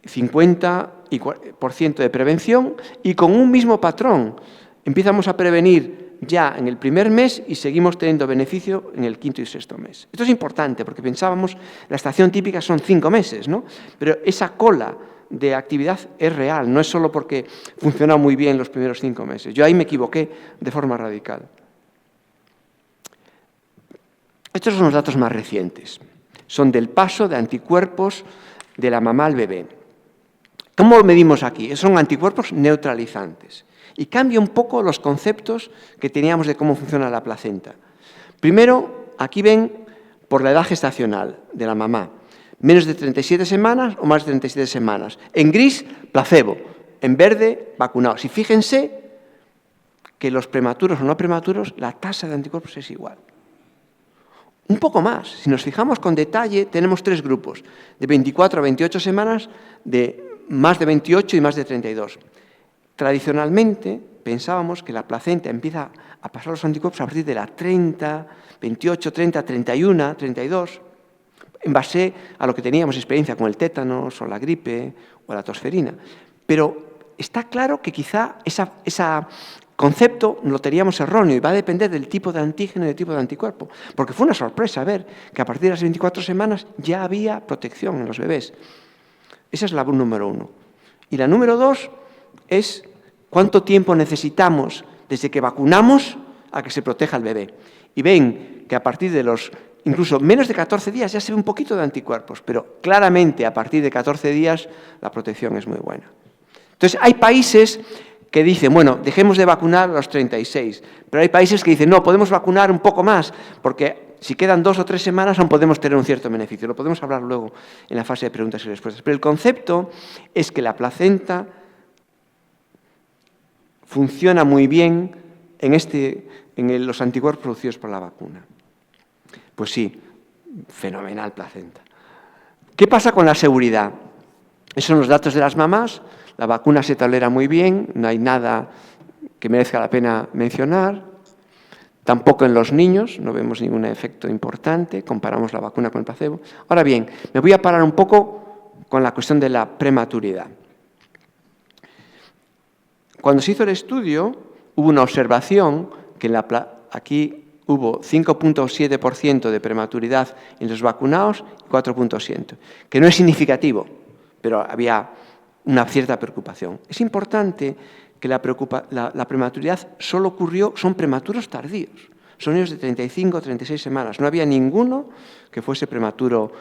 50% de prevención y con un mismo patrón. Empezamos a prevenir ya en el primer mes y seguimos teniendo beneficio en el 5º y 6º mes. Esto es importante porque pensábamos, la estación típica son 5 meses, ¿no? Pero esa cola de actividad es real, no es solo porque funciona muy bien los primeros 5 meses. Yo ahí me equivoqué de forma radical. Estos son los datos más recientes. Son del paso de anticuerpos de la mamá al bebé. ¿Cómo lo medimos aquí? Son anticuerpos neutralizantes. Y cambia un poco los conceptos que teníamos de cómo funciona la placenta. Primero, aquí ven por la edad gestacional de la mamá. Menos de 37 semanas o más de 37 semanas. En gris, placebo. En verde, vacunados. Y fíjense que los prematuros o no prematuros, la tasa de anticuerpos es igual. Un poco más. Si nos fijamos con detalle, tenemos 3 grupos. De 24 a 28 semanas, de más de 28 y más de 32. Tradicionalmente, pensábamos que la placenta empieza a pasar los anticuerpos a partir de la 30, 28, 30, 31, 32, en base a lo que teníamos experiencia con el tétanos o la gripe o la tosferina. Pero está claro que quizá ese concepto lo teníamos erróneo y va a depender del tipo de antígeno y del tipo de anticuerpo. Porque fue una sorpresa ver que a partir de las 24 semanas ya había protección en los bebés. Esa es la número 1. Y la número 2 es cuánto tiempo necesitamos desde que vacunamos a que se proteja el bebé. Y ven que a partir de los incluso menos de 14 días ya se ve un poquito de anticuerpos, pero claramente a partir de 14 días la protección es muy buena. Entonces, hay países que dicen, bueno, dejemos de vacunar a los 36, pero hay países que dicen, no, podemos vacunar un poco más, porque si quedan 2 o 3 semanas aún podemos tener un cierto beneficio. Lo podemos hablar luego en la fase de preguntas y respuestas. Pero el concepto es que la placenta funciona muy bien en los anticuerpos producidos por la vacuna. Pues sí, fenomenal placenta. ¿Qué pasa con la seguridad? Esos son los datos de las mamás. La vacuna se tolera muy bien, no hay nada que merezca la pena mencionar. Tampoco en los niños, no vemos ningún efecto importante, comparamos la vacuna con el placebo. Ahora bien, me voy a parar un poco con la cuestión de la prematuridad. Cuando se hizo el estudio, hubo una observación que aquí hubo 5.7% de prematuridad en los vacunados y 4.7%, que no es significativo, pero había una cierta preocupación. Es importante que la prematuridad solo ocurrió, son prematuros tardíos, son niños de 35 o 36 semanas, no había ninguno que fuese prematuro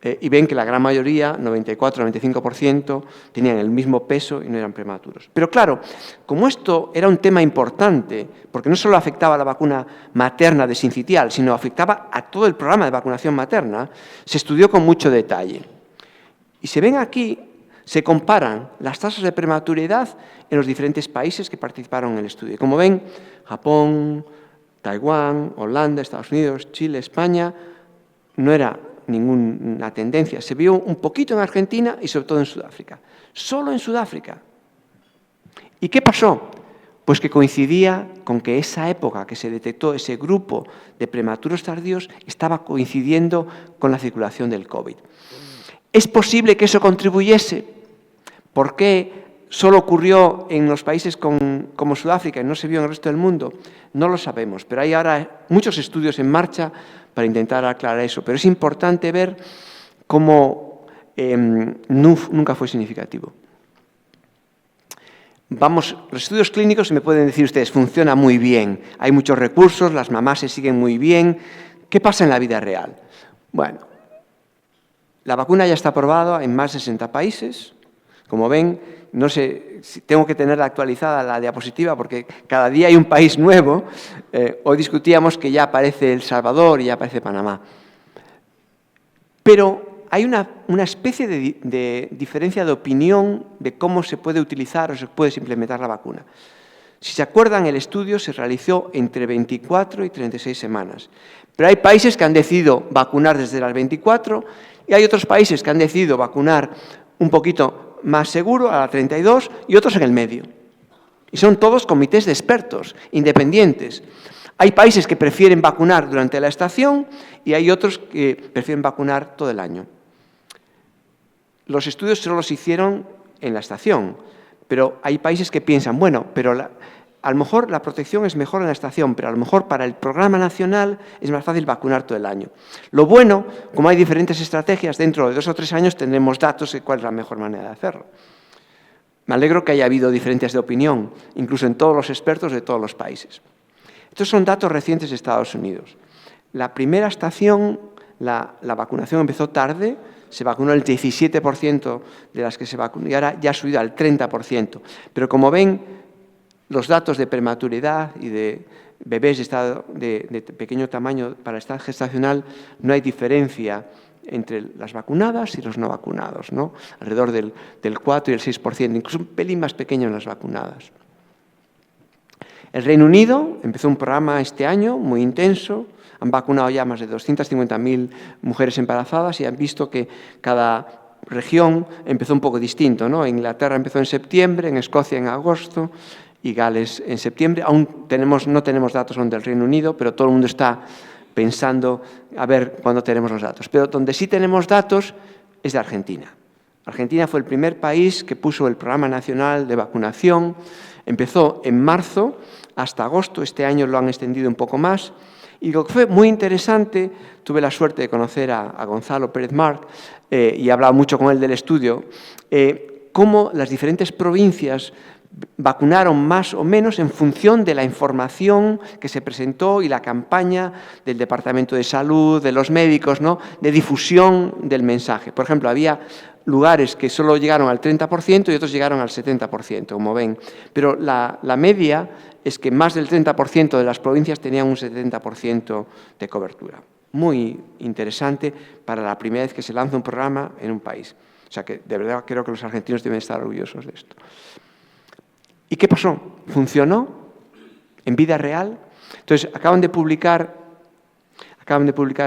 y ven que la gran mayoría, 94-95%, tenían el mismo peso y no eran prematuros. Pero claro, como esto era un tema importante, porque no solo afectaba a la vacuna materna de sincitial, sino afectaba a todo el programa de vacunación materna, se estudió con mucho detalle. Y se ven aquí, se comparan las tasas de prematuridad en los diferentes países que participaron en el estudio. Como ven, Japón, Taiwán, Holanda, Estados Unidos, Chile, España, no era ninguna tendencia. Se vio un poquito en Argentina y sobre todo en Sudáfrica. Solo en Sudáfrica. ¿Y qué pasó? Pues que coincidía con que esa época que se detectó ese grupo de prematuros tardíos estaba coincidiendo con la circulación del COVID. ¿Es posible que eso contribuyese? ¿Por qué solo ocurrió en los países como Sudáfrica y no se vio en el resto del mundo? No lo sabemos, pero hay ahora muchos estudios en marcha para intentar aclarar eso. Pero es importante ver cómo nunca fue significativo. Vamos, los estudios clínicos, me pueden decir ustedes, funciona muy bien. Hay muchos recursos, las mamás se siguen muy bien. ¿Qué pasa en la vida real? Bueno, la vacuna ya está aprobada en más de 60 países. Como ven, no sé si tengo que tenerla actualizada la diapositiva porque cada día hay un país nuevo. Hoy discutíamos que ya aparece El Salvador y ya aparece Panamá. Pero hay una especie de diferencia de opinión de cómo se puede utilizar o se puede implementar la vacuna. Si se acuerdan, el estudio se realizó entre 24 y 36 semanas. Pero hay países que han decidido vacunar desde las 24 y hay otros países que han decidido vacunar un poquito más seguro, a la 32, y otros en el medio. Y son todos comités de expertos, independientes. Hay países que prefieren vacunar durante la estación y hay otros que prefieren vacunar todo el año. Los estudios solo los hicieron en la estación, pero hay países que piensan, bueno, pero a lo mejor la protección es mejor en la estación, pero a lo mejor para el programa nacional es más fácil vacunar todo el año. Lo bueno, como hay diferentes estrategias, dentro de 2 o 3 años tendremos datos de cuál es la mejor manera de hacerlo. Me alegro que haya habido diferencias de opinión, incluso en todos los expertos de todos los países. Estos son datos recientes de Estados Unidos. La primera estación, la vacunación empezó tarde, se vacunó el 17% de las que se vacunó y ahora ya ha subido al 30%. Pero como ven, los datos de prematuridad y de bebés de pequeño tamaño para el estado gestacional, no hay diferencia entre las vacunadas y los no vacunados, ¿no? Alrededor del 4 y el 6%, incluso un pelín más pequeño en las vacunadas. El Reino Unido empezó un programa este año muy intenso, han vacunado ya más de 250.000 mujeres embarazadas y han visto que cada región empezó un poco distinto, ¿no? Inglaterra empezó en septiembre, en Escocia en agosto y Gales en septiembre. Aún no tenemos datos aún del Reino Unido, pero todo el mundo está pensando a ver cuándo tenemos los datos. Pero donde sí tenemos datos es de Argentina. Argentina fue el primer país que puso el Programa Nacional de Vacunación. Empezó en marzo hasta agosto, este año lo han extendido un poco más. Y lo que fue muy interesante, tuve la suerte de conocer a Gonzalo Pérez Marc y he hablado mucho con él del estudio, cómo las diferentes provincias vacunaron más o menos en función de la información que se presentó y la campaña del Departamento de Salud, de los médicos, ¿no?, de difusión del mensaje. Por ejemplo, había lugares que solo llegaron al 30% y otros llegaron al 70%, como ven. Pero la media es que más del 30% de las provincias tenían un 70% de cobertura. Muy interesante para la primera vez que se lanza un programa en un país. O sea que de verdad creo que los argentinos deben estar orgullosos de esto. ¿Y qué pasó? ¿Funcionó en vida real? Entonces, acaban de publicar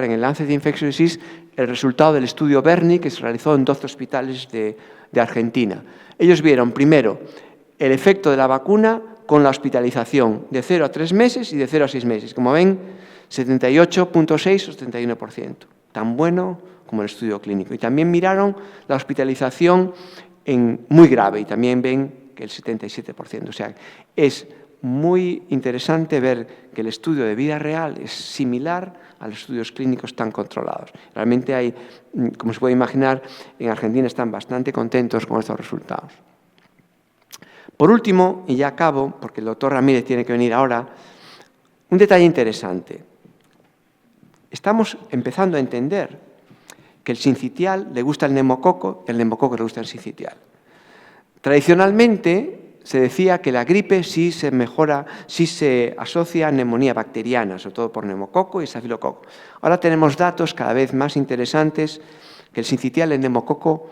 en el Lancet Infectious Disease el resultado del estudio Berni que se realizó en 12 hospitales de Argentina. Ellos vieron, primero, el efecto de la vacuna con la hospitalización de 0 a 3 meses y de 0 a 6 meses. Como ven, 78,6 o 71%. Tan bueno como el estudio clínico. Y también miraron la hospitalización muy grave y también ven que el 77%. O sea, es muy interesante ver que el estudio de vida real es similar a los estudios clínicos tan controlados. Realmente hay, como se puede imaginar, en Argentina están bastante contentos con estos resultados. Por último, y ya acabo, porque el doctor Ramírez tiene que venir ahora, un detalle interesante. Estamos empezando a entender que el sincitial le gusta el neumococo le gusta el sincitial. Tradicionalmente se decía que la gripe sí se asocia a neumonía bacteriana, sobre todo por neumococo y estafilococo. Ahora tenemos datos cada vez más interesantes que el sincitial y el neumococo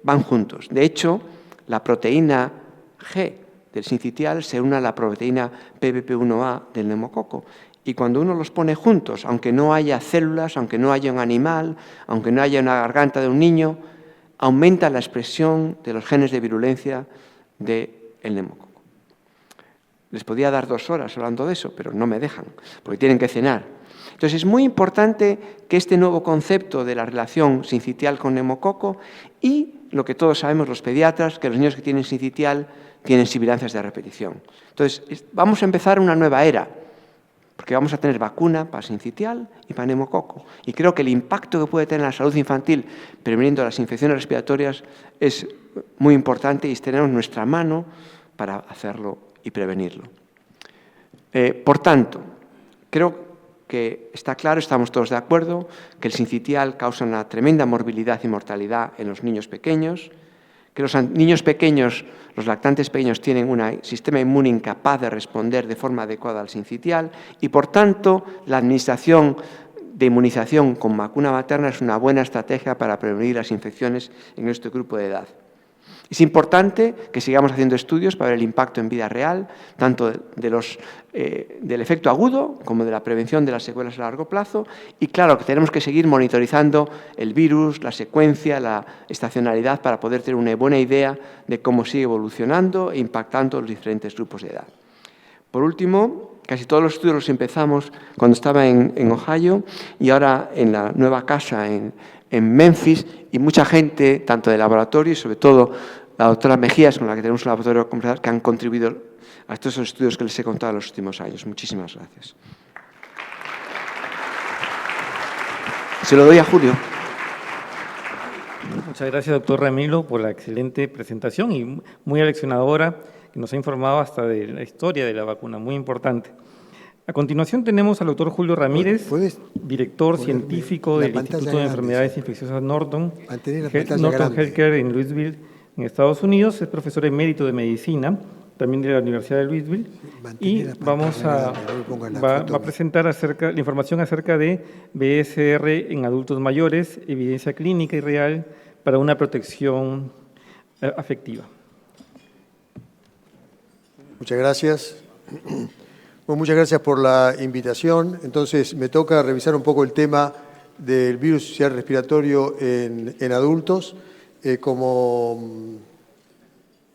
van juntos. De hecho, la proteína G del sincitial se une a la proteína PBP1A del neumococo. Y cuando uno los pone juntos, aunque no haya células, aunque no haya un animal, aunque no haya una garganta de un niño, aumenta la expresión de los genes de virulencia del neumococo. Les podía dar 2 horas hablando de eso, pero no me dejan, porque tienen que cenar. Entonces, es muy importante que este nuevo concepto de la relación sincitial con neumococo y lo que todos sabemos los pediatras, que los niños que tienen sincitial tienen sibilancias de repetición. Entonces, vamos a empezar una nueva era, porque vamos a tener vacuna para sincitial y para neumococo. Y creo que el impacto que puede tener en la salud infantil previniendo las infecciones respiratorias es muy importante y tenemos nuestra mano para hacerlo y prevenirlo. Por tanto, creo que está claro, estamos todos de acuerdo, que el sincitial causa una tremenda morbilidad y mortalidad en los niños pequeños, que los niños pequeños, los lactantes pequeños, tienen un sistema inmune incapaz de responder de forma adecuada al sincitial y, por tanto, la administración de inmunización con vacuna materna es una buena estrategia para prevenir las infecciones en este grupo de edad. Es importante que sigamos haciendo estudios para ver el impacto en vida real, tanto del efecto agudo como de la prevención de las secuelas a largo plazo. Y claro que tenemos que seguir monitorizando el virus, la secuencia, la estacionalidad para poder tener una buena idea de cómo sigue evolucionando e impactando los diferentes grupos de edad. Por último, casi todos los estudios los empezamos cuando estaba en Ohio y ahora en la nueva casa en Memphis, y mucha gente, tanto de laboratorio y sobre todo la doctora Mejías, con la que tenemos un laboratorio que han contribuido a estos estudios que les he contado en los últimos años. Muchísimas gracias. Se lo doy a Julio. Muchas gracias, doctor Ramilo, por la excelente presentación y muy aleccionadora, que nos ha informado hasta de la historia de la vacuna, muy importante. A continuación tenemos al doctor Julio Ramírez, director científico del Instituto de Enfermedades Infecciosas Norton Healthcare en Louisville, en Estados Unidos. Es profesor emérito de medicina, también de la Universidad de Louisville, y va a presentar la información acerca de BSR en adultos mayores, evidencia clínica y real para una protección afectiva. Muchas gracias. Bueno, muchas gracias por la invitación. Entonces, me toca revisar un poco el tema del virus sincicial respiratorio en adultos,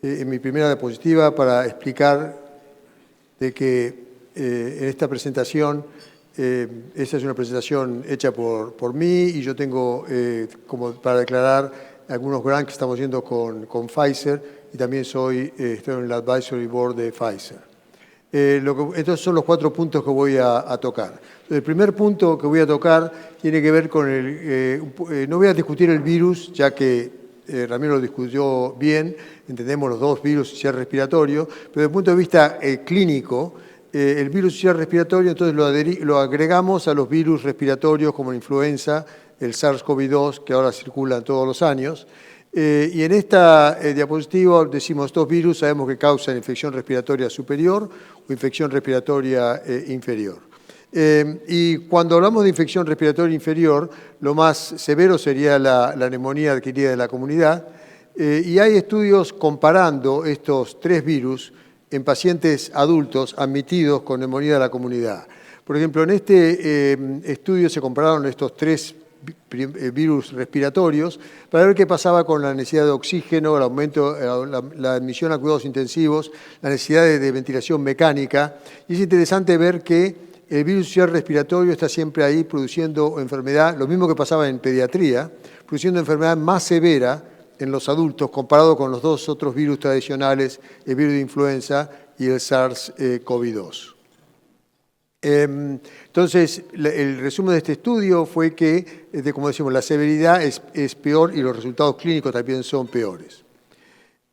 en mi primera diapositiva para explicar de que en esta presentación, esta es una presentación hecha por mí y yo tengo como para declarar algunos grants que estamos haciendo con Pfizer y también estoy en el Advisory Board de Pfizer. Estos son los 4 puntos que voy a tocar. El primer punto que voy a tocar tiene que ver con no voy a discutir el virus, ya que Ramiro lo discutió bien, entendemos los dos virus sincicial respiratorio, pero desde el punto de vista clínico, el virus sincicial respiratorio entonces lo agregamos a los virus respiratorios como la influenza, el SARS-CoV-2, que ahora circulan todos los años. Y en esta diapositiva decimos estos virus sabemos que causan infección respiratoria superior o infección respiratoria inferior. Y cuando hablamos de infección respiratoria inferior, lo más severo sería la neumonía adquirida en la comunidad. Y hay estudios comparando estos 3 virus en pacientes adultos admitidos con neumonía de la comunidad. Por ejemplo, en este estudio se compararon estos 3 virus respiratorios para ver qué pasaba con la necesidad de oxígeno, el aumento, la admisión a cuidados intensivos, la necesidad de ventilación mecánica. Y es interesante ver que el virus sincicial respiratorio está siempre ahí produciendo enfermedad, lo mismo que pasaba en pediatría, produciendo enfermedad más severa en los adultos comparado con los 2 otros virus tradicionales, el virus de influenza y el SARS-CoV-2. Entonces, el resumen de este estudio fue que, como decimos, la severidad es peor y los resultados clínicos también son peores.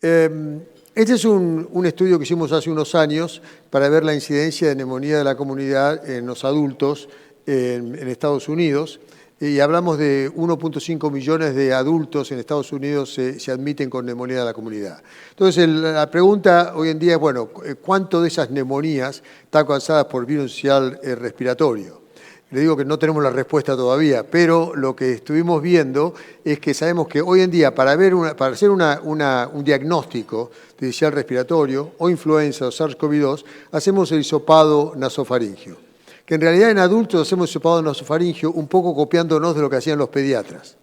Este es un estudio que hicimos hace unos años para ver la incidencia de neumonía de la comunidad en los adultos en Estados Unidos. Y hablamos de 1.5 millones de adultos en Estados Unidos se admiten con neumonía de la comunidad. Entonces, la pregunta hoy en día es, bueno, ¿cuánto de esas neumonías están causadas por virus sincicial respiratorio? Le digo que no tenemos la respuesta todavía, pero lo que estuvimos viendo es que sabemos que hoy en día para hacer un diagnóstico de sincicial respiratorio o influenza o SARS-CoV-2, hacemos el hisopado nasofaringio. Que en realidad en adultos hacemos hisopado nasofaringio un poco copiándonos de lo que hacían los pediatras.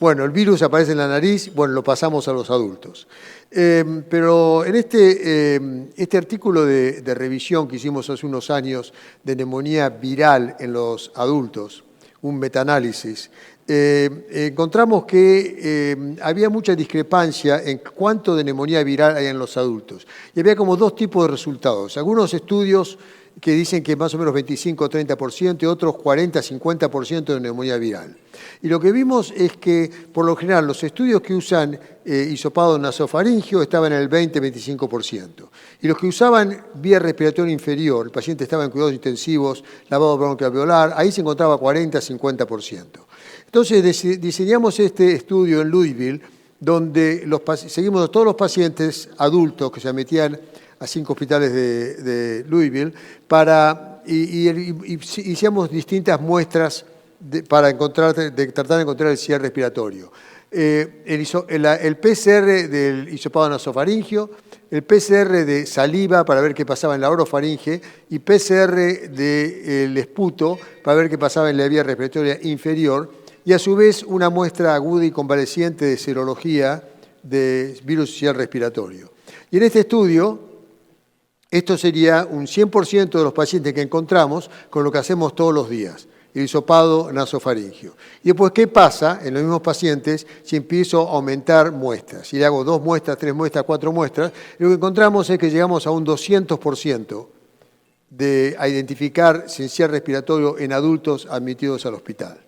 Bueno, el virus aparece en la nariz, bueno, lo pasamos a los adultos. Pero en este artículo de revisión que hicimos hace unos años de neumonía viral en los adultos, un metaanálisis, encontramos que había mucha discrepancia en cuánto de neumonía viral hay en los adultos. Y había como 2 tipos de resultados. Algunos estudios que dicen que más o menos 25-30% y otros 40-50% de neumonía viral. Y lo que vimos es que, por lo general, los estudios que usan hisopado nasofaringio estaban en el 20-25%. Y los que usaban vía respiratoria inferior, el paciente estaba en cuidados intensivos, lavado broncoalveolar, ahí se encontraba 40-50%. Entonces diseñamos este estudio en Louisville, donde seguimos a todos los pacientes adultos que se metían a 5 hospitales de Louisville, hicimos distintas muestras para tratar de encontrar el sincicial respiratorio. El PCR del hisopado nasofaringio, el PCR de saliva para ver qué pasaba en la orofaringe y PCR del esputo para ver qué pasaba en la vía respiratoria inferior y a su vez una muestra aguda y convaleciente de serología de virus sincicial respiratorio. Y en este estudio, esto sería un 100% de los pacientes que encontramos con lo que hacemos todos los días. el hisopado nasofaringio. Y después, ¿qué pasa en los mismos pacientes si empiezo a aumentar muestras? Si le hago 2 muestras, 3 muestras, 4 muestras, lo que encontramos es que llegamos a un 200% a identificar sincicial respiratorio en adultos admitidos al hospital.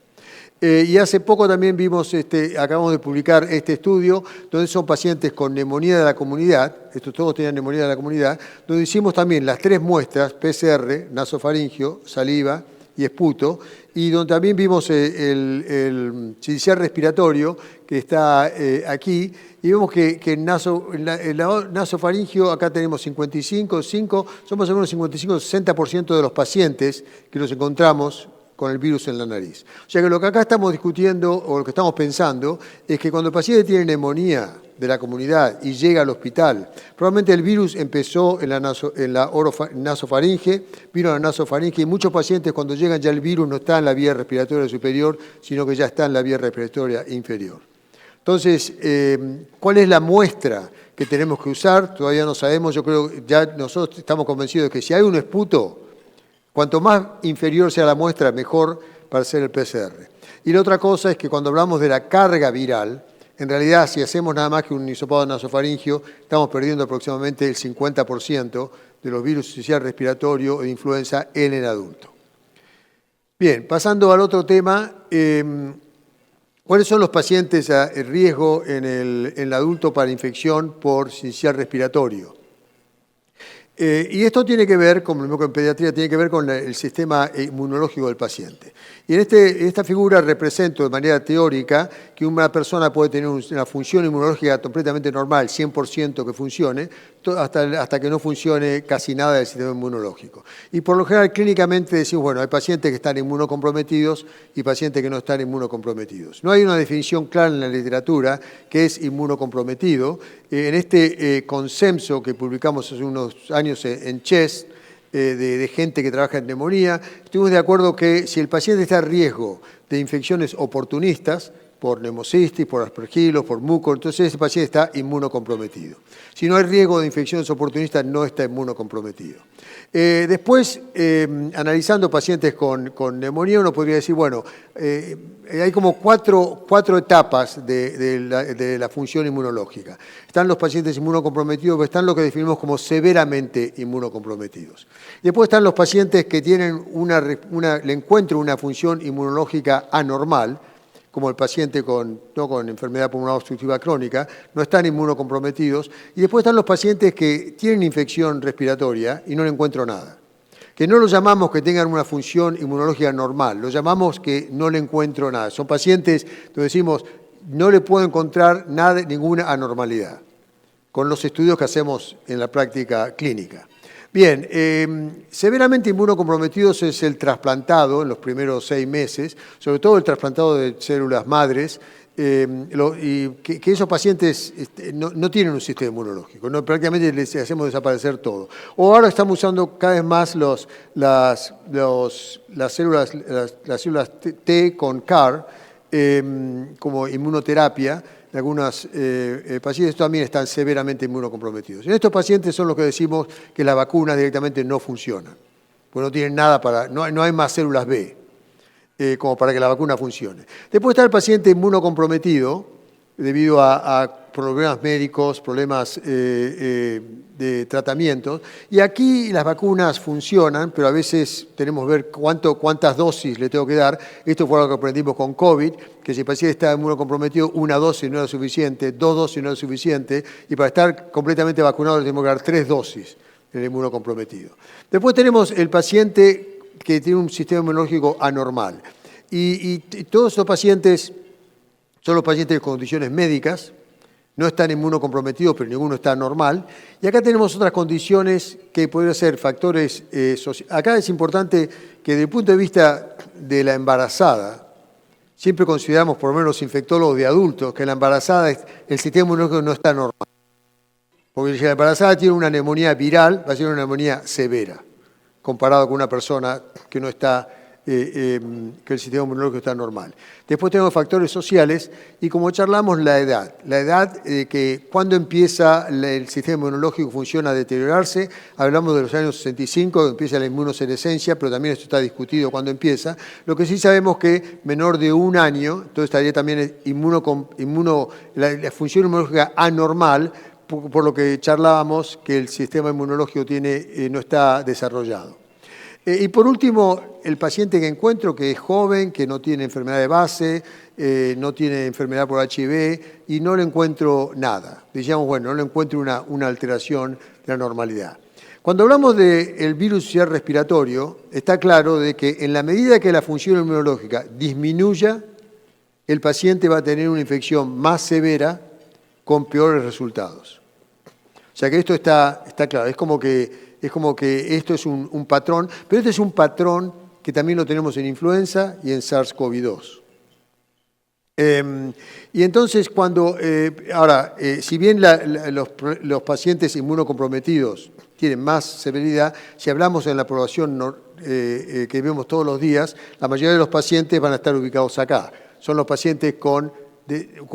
Y hace poco también vimos, acabamos de publicar este estudio, donde son pacientes con neumonía de la comunidad, estos todos tenían neumonía de la comunidad, donde hicimos también las 3 muestras, PCR, nasofaringio, saliva y esputo, y donde también vimos el sincicial respiratorio, que está aquí, y vemos que en nasofaringio acá tenemos 55, son más o menos 55-60% de los pacientes que nos encontramos con el virus en la nariz. O sea que lo que acá estamos discutiendo, o lo que estamos pensando, es que cuando el paciente tiene neumonía de la comunidad y llega al hospital, probablemente el virus empezó en la nasofaringe, vino a la nasofaringe, y muchos pacientes cuando llegan ya el virus no está en la vía respiratoria superior, sino que ya está en la vía respiratoria inferior. Entonces, ¿cuál es la muestra que tenemos que usar? Todavía no sabemos, yo creo que ya nosotros estamos convencidos de que si hay un esputo, cuanto más inferior sea la muestra, mejor para hacer el PCR. Y la otra cosa es que cuando hablamos de la carga viral, en realidad si hacemos nada más que un hisopado nasofaringio, estamos perdiendo aproximadamente el 50% de los virus sincicial respiratorio o de influenza en el adulto. Bien, pasando al otro tema, ¿cuáles son los pacientes a riesgo en el adulto para infección por sincicial respiratorio? Y esto tiene que ver, como lo mismo que en pediatría, tiene que ver con el sistema inmunológico del paciente. Y en esta figura represento de manera teórica que una persona puede tener una función inmunológica completamente normal, 100% que funcione, hasta que no funcione casi nada del sistema inmunológico. Y por lo general, clínicamente decimos, bueno, hay pacientes que están inmunocomprometidos y pacientes que no están inmunocomprometidos. No hay una definición clara en la literatura que es inmunocomprometido. En este consenso que publicamos hace unos años en CHEST, de gente que trabaja en neumonía, estuvimos de acuerdo que si el paciente está a riesgo de infecciones oportunistas, por neumocistis, por aspergilos, por muco, entonces ese paciente está inmunocomprometido. Si no hay riesgo de infecciones oportunistas, no está inmunocomprometido. Después, analizando pacientes con neumonía, uno podría decir, bueno, hay como cuatro etapas de la función inmunológica. Están los pacientes inmunocomprometidos, pero están lo que definimos como severamente inmunocomprometidos. Después están los pacientes que tienen le encuentro una función inmunológica anormal, como el paciente no con enfermedad pulmonar obstructiva crónica, no están inmunocomprometidos. Y después están los pacientes que tienen infección respiratoria y no le encuentro nada. Que no los llamamos que tengan una función inmunológica normal, los llamamos que no le encuentro nada. Son pacientes donde decimos, no le puedo encontrar ninguna anormalidad, con los estudios que hacemos en la práctica clínica. Bien, severamente inmunocomprometidos es el trasplantado en los primeros 6 meses, sobre todo el trasplantado de células madres, y que esos pacientes no tienen un sistema inmunológico, prácticamente les hacemos desaparecer todo. O ahora estamos usando cada vez más las células T con CAR como inmunoterapia. Algunos pacientes también están severamente inmunocomprometidos. En estos pacientes son los que decimos que las vacunas directamente no funcionan, porque no tienen nada no hay más células B como para que la vacuna funcione. Después está el paciente inmunocomprometido debido a problemas médicos, problemas de tratamientos. Y aquí las vacunas funcionan, pero a veces tenemos que ver cuántas dosis le tengo que dar. Esto fue algo que aprendimos con COVID, que si el paciente está inmunocomprometido, 1 dosis no era suficiente, 2 dosis no era suficiente, y para estar completamente vacunado le tenemos que dar 3 dosis del inmunocomprometido. Después tenemos el paciente que tiene un sistema inmunológico anormal. Y todos estos pacientes son los pacientes con condiciones médicas, no están inmunocomprometidos, pero ninguno está normal. Y acá tenemos otras condiciones que podrían ser factores sociales. Acá es importante que desde el punto de vista de la embarazada, siempre consideramos, por lo menos los infectólogos de adultos, que la embarazada el sistema inmunológico no está normal. Porque si la embarazada tiene una neumonía viral, va a ser una neumonía severa, comparado con una persona que no está que el sistema inmunológico está normal. Después tenemos factores sociales y, como charlamos, la edad. La edad que cuando empieza el sistema inmunológico funciona a deteriorarse. Hablamos de los años 65, que empieza la inmunosenescencia, pero también esto está discutido cuando empieza. Lo que sí sabemos que menor de 1 año, entonces estaría también la función inmunológica anormal, por lo que charlábamos que el sistema inmunológico no está desarrollado. Y por último, el paciente que encuentro que es joven, que no tiene enfermedad de base, no tiene enfermedad por HIV y no le encuentro nada. Decíamos, bueno, no le encuentro una alteración de la normalidad. Cuando hablamos del virus sincicial respiratorio, está claro de que en la medida que la función inmunológica disminuya, el paciente va a tener una infección más severa con peores resultados. O sea que esto está claro, es como que esto es un patrón, pero este es un patrón que también lo tenemos en influenza y en SARS-CoV-2. Y entonces, si bien los pacientes inmunocomprometidos tienen más severidad, si hablamos en la población que vemos todos los días, la mayoría de los pacientes van a estar ubicados acá. Son los pacientes con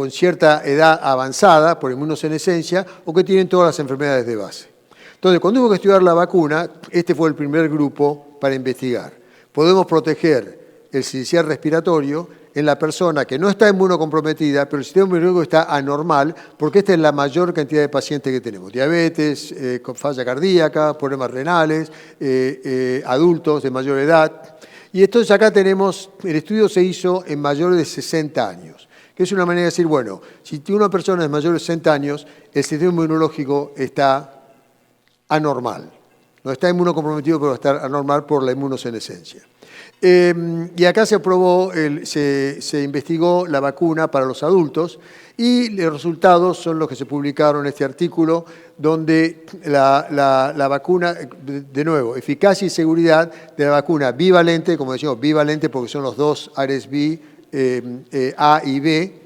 cierta edad avanzada por inmunosenescencia o que tienen todas las enfermedades de base. Entonces, cuando hubo que estudiar la vacuna, este fue el primer grupo para investigar. Podemos proteger el sincicial respiratorio en la persona que no está inmunocomprometida, pero el sistema inmunológico está anormal, porque esta es la mayor cantidad de pacientes que tenemos. Diabetes, con falla cardíaca, problemas renales, adultos de mayor edad. Y entonces acá tenemos, el estudio se hizo en mayores de 60 años, que es una manera de decir, bueno, si una persona es mayor de 60 años, el sistema inmunológico está anormal. No está inmunocomprometido, pero está anormal por la inmunosenescencia. Y acá se aprobó, se investigó la vacuna para los adultos y los resultados son los que se publicaron en este artículo, donde la vacuna, de nuevo, eficacia y seguridad de la vacuna bivalente, como decimos, bivalente porque son los dos RSV A y B,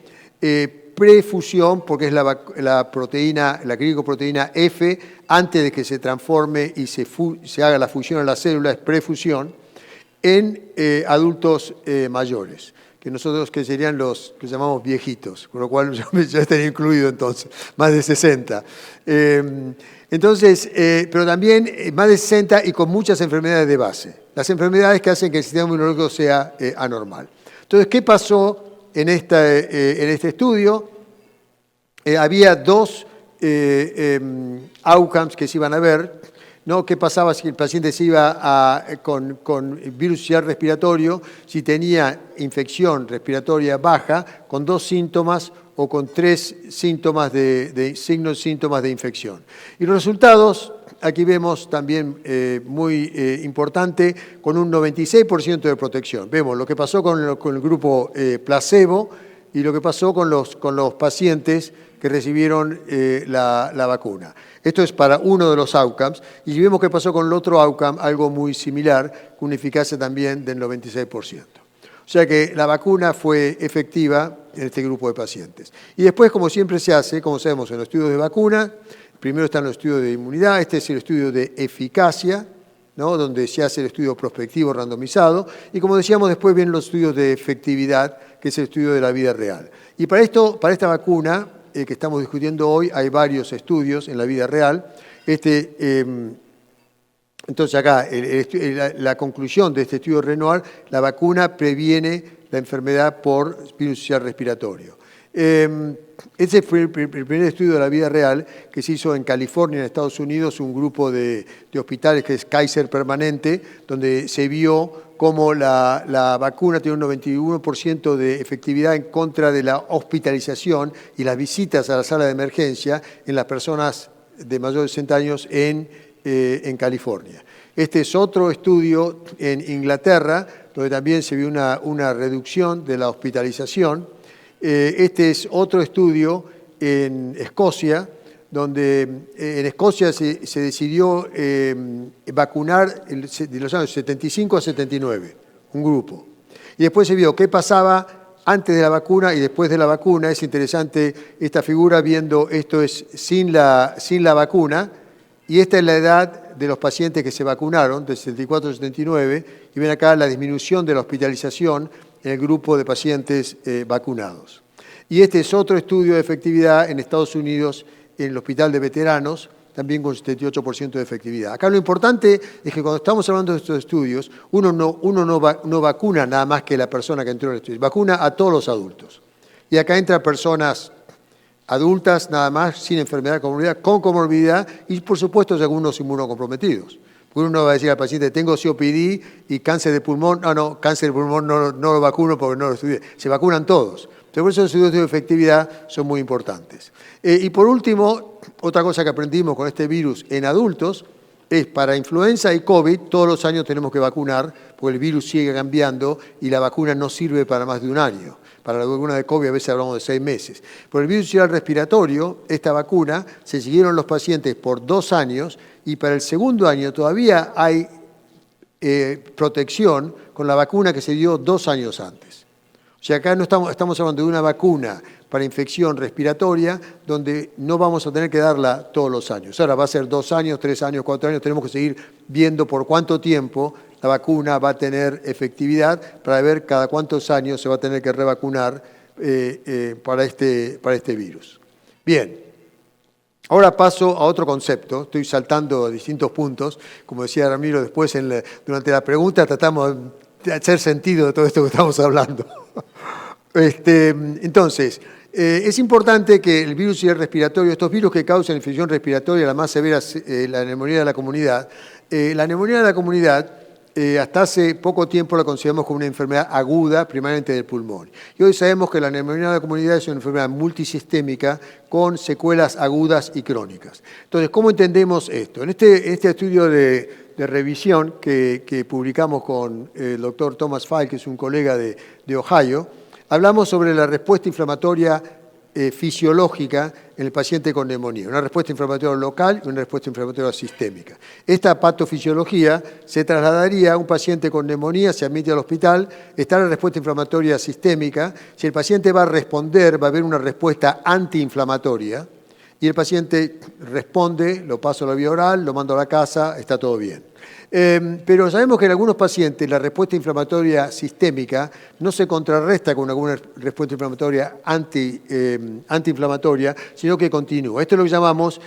prefusión, porque es la proteína, la glicoproteína F, antes de que se transforme y se haga la fusión en la célula, es prefusión, en adultos mayores, que nosotros que serían los que llamamos viejitos, con lo cual ya estaría incluido entonces, más de 60. Entonces, pero también más de 60 y con muchas enfermedades de base, las enfermedades que hacen que el sistema inmunológico sea anormal. Entonces, ¿qué pasó en este estudio? Había dos outcomes que se iban a ver, ¿no? ¿Qué pasaba si el paciente se iba con virus sincicial respiratorio, si tenía infección respiratoria baja, con 2 síntomas o con 3 síntomas síntomas de infección? Y los resultados, aquí vemos también muy importante, con un 96% de protección. Vemos lo que pasó con el grupo placebo y lo que pasó con los pacientes que recibieron la vacuna. Esto es para uno de los outcomes. Y vemos qué pasó con el otro outcome, algo muy similar, con una eficacia también del 96%. O sea que la vacuna fue efectiva en este grupo de pacientes. Y después, como siempre se hace, como sabemos, en los estudios de vacuna, primero están los estudios de inmunidad, este es el estudio de eficacia, ¿no? Donde se hace el estudio prospectivo randomizado, y como decíamos, después vienen los estudios de efectividad, que es el estudio de la vida real. Y para esta vacuna que estamos discutiendo hoy, hay varios estudios en la vida real. Entonces acá, la conclusión de este estudio RENOIR, la vacuna previene la enfermedad por virus sincicial respiratorio. Ese fue el primer estudio de la vida real que se hizo en California, en Estados Unidos, un grupo de hospitales que es Kaiser Permanente, donde se vio cómo la vacuna tiene un 91% de efectividad en contra de la hospitalización y las visitas a la sala de emergencia en las personas de mayor de 60 años en California. Este es otro estudio en Inglaterra, donde también se vio una reducción de la hospitalización. Este es otro estudio en Escocia, donde en Escocia se decidió vacunar de los años 75 a 79, un grupo. Y después se vio qué pasaba antes de la vacuna y después de la vacuna. Es interesante esta figura viendo, esto es sin la vacuna, y esta es la edad de los pacientes que se vacunaron, de 74 a 79, y y ven acá la disminución de la hospitalización en el grupo de pacientes vacunados. Y este es otro estudio de efectividad en Estados Unidos, en el Hospital de Veteranos, también con 78% de efectividad. Acá lo importante es que cuando estamos hablando de estos estudios, uno no vacuna nada más que la persona que entró en el estudio, vacuna a todos los adultos. Y acá entran personas adultas nada más, sin enfermedad con comorbilidad y por supuesto algunos inmunocomprometidos. Porque uno va a decir al paciente, tengo COPD y cáncer de pulmón, cáncer de pulmón no lo vacuno porque no lo estudié. Se vacunan todos. Entonces, por eso los estudios de efectividad son muy importantes. Y por último, otra cosa que aprendimos con este virus en adultos es para influenza y COVID, todos los años tenemos que vacunar, porque el virus sigue cambiando y la vacuna no sirve para más de un año. Para la vacuna de COVID a veces hablamos de 6 meses. Por el virus sincicial respiratorio, esta vacuna se siguieron los pacientes por 2 años y para el segundo año todavía hay protección con la vacuna que se dio 2 años antes. O sea, acá no estamos hablando de una vacuna para infección respiratoria donde no vamos a tener que darla todos los años. Ahora va a ser 2 años, 3 años, 4 años, tenemos que seguir viendo por cuánto tiempo la vacuna va a tener efectividad para ver cada cuántos años se va a tener que revacunar para este virus. Bien, ahora paso a otro concepto, estoy saltando distintos puntos, como decía Ramiro después durante la pregunta tratamos de hacer sentido de todo esto que estamos hablando. Entonces, es importante que el virus respiratorio, estos virus que causan infección respiratoria, la más severa, la neumonía de la comunidad, hasta hace poco tiempo la consideramos como una enfermedad aguda, primariamente del pulmón. Y hoy sabemos que la neumonía de la comunidad es una enfermedad multisistémica con secuelas agudas y crónicas. Entonces, ¿cómo entendemos esto? En este estudio de revisión que publicamos con el doctor Thomas Feil, que es un colega de Ohio, hablamos sobre la respuesta inflamatoria fisiológica en el paciente con neumonía, una respuesta inflamatoria local y una respuesta inflamatoria sistémica. Esta patofisiología se trasladaría a un paciente con neumonía, se admite al hospital, está la respuesta inflamatoria sistémica, si el paciente va a responder, va a haber una respuesta antiinflamatoria y el paciente responde, lo paso a la vía oral, lo mando a la casa, está todo bien. Pero sabemos que en algunos pacientes la respuesta inflamatoria sistémica no se contrarresta con alguna respuesta inflamatoria antiinflamatoria, sino que continúa. Esto es lo que llamamos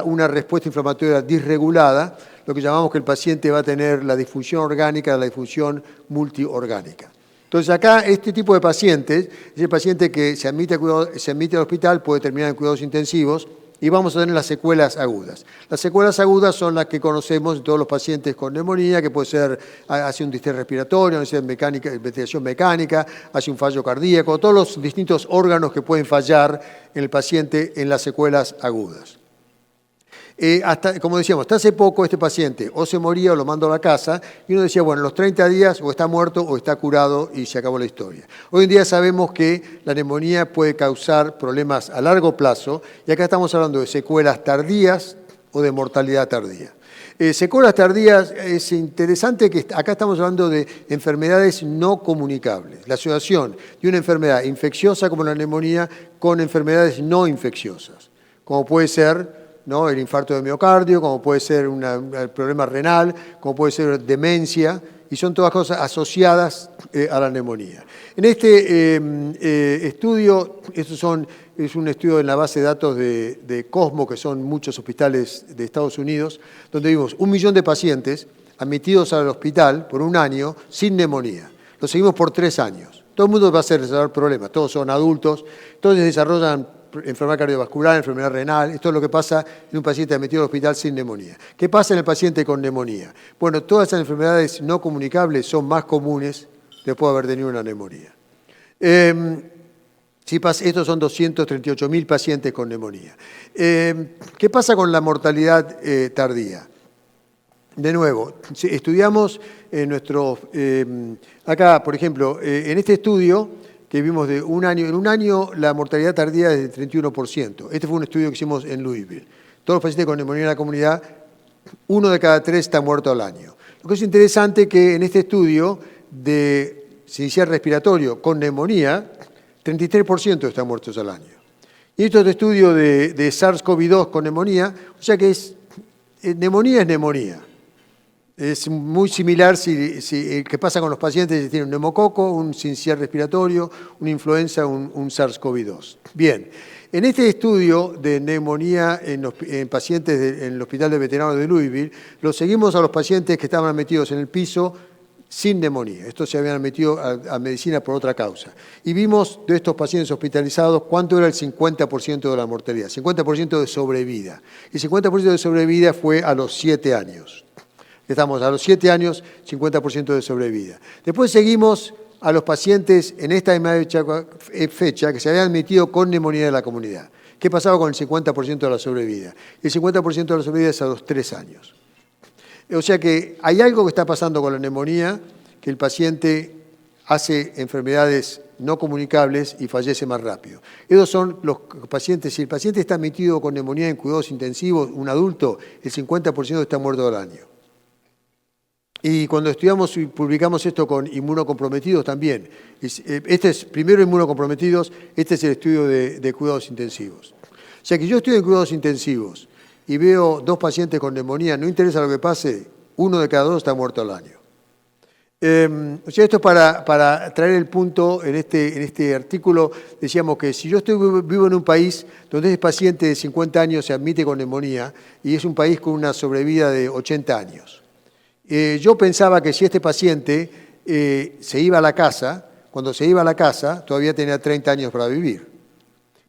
una respuesta inflamatoria disregulada, lo que llamamos que el paciente va a tener la disfunción orgánica, la disfunción multiorgánica. Entonces acá este tipo de pacientes es el paciente que se admite al hospital, puede terminar en cuidados intensivos, y vamos a tener las secuelas agudas. Las secuelas agudas son las que conocemos de todos los pacientes con neumonía, que puede ser, hace un distrés respiratorio, hace ventilación mecánica, hace un fallo cardíaco, todos los distintos órganos que pueden fallar en el paciente en las secuelas agudas. Como decíamos, hasta hace poco este paciente o se moría o lo mando a la casa y uno decía, bueno, los 30 días o está muerto o está curado y se acabó la historia. Hoy en día sabemos que la neumonía puede causar problemas a largo plazo y acá estamos hablando de secuelas tardías o de mortalidad tardía. Secuelas tardías, es interesante que acá estamos hablando de enfermedades no comunicables, la asociación de una enfermedad infecciosa como la neumonía con enfermedades no infecciosas, como puede ser el infarto de miocardio, como puede ser un problema renal, como puede ser demencia, y son todas cosas asociadas a la neumonía. En este estudio, es un estudio en la base de datos de Cosmo, que son muchos hospitales de Estados Unidos, donde vimos 1 millón de pacientes admitidos al hospital por 1 año sin neumonía. Lo seguimos por 3 años. Todo el mundo va a desarrollar problemas, todos son adultos, todos desarrollan enfermedad cardiovascular, enfermedad renal, esto es lo que pasa en un paciente admitido al hospital sin neumonía. ¿Qué pasa en el paciente con neumonía? Bueno, todas esas enfermedades no comunicables son más comunes después de haber tenido una neumonía. Estos son 238.000 pacientes con neumonía. ¿Qué pasa con la mortalidad tardía? De nuevo, estudiamos acá, por ejemplo, en este estudio que vimos de 1 año, en 1 año la mortalidad tardía es del 31%. Este fue un estudio que hicimos en Louisville. Todos los pacientes con neumonía en la comunidad, 1 de cada 3 está muerto al año. Lo que es interesante es que en este estudio de sincicial respiratorio con neumonía, 33% están muertos al año. Y esto es de estudio de SARS-CoV-2 con neumonía, o sea que neumonía es neumonía. Es muy similar qué pasa con los pacientes si tienen un neumococo, un sincicial respiratorio, una influenza, un SARS-CoV-2. Bien, en este estudio de neumonía en pacientes en el Hospital de Veteranos de Louisville, lo seguimos a los pacientes que estaban metidos en el piso sin neumonía. Estos se habían metido a medicina por otra causa. Y vimos de estos pacientes hospitalizados cuánto era el 50% de la mortalidad, 50% de sobrevida. Y el 50% de sobrevida fue a los 7 años. Estamos a los 7 años, 50% de sobrevida. Después seguimos a los pacientes en esta misma fecha que se habían admitido con neumonía de la comunidad. ¿Qué pasaba con el 50% de la sobrevida? El 50% de la sobrevida es a los 3 años. O sea que hay algo que está pasando con la neumonía, que el paciente hace enfermedades no comunicables y fallece más rápido. Esos son los pacientes. Si el paciente está admitido con neumonía en cuidados intensivos, un adulto, el 50% está muerto al año. Y cuando estudiamos y publicamos esto con inmunocomprometidos también, este es primero inmunocomprometidos, este es el estudio de cuidados intensivos. O sea que yo estudio en cuidados intensivos y veo 2 pacientes con neumonía, no interesa lo que pase, 1 de cada 2 está muerto al año. O sea, esto es para traer el punto, en este artículo decíamos que si yo vivo en un país donde ese paciente de 50 años se admite con neumonía y es un país con una sobrevida de 80 años, yo pensaba que si este paciente se iba a la casa, cuando se iba a la casa todavía tenía 30 años para vivir.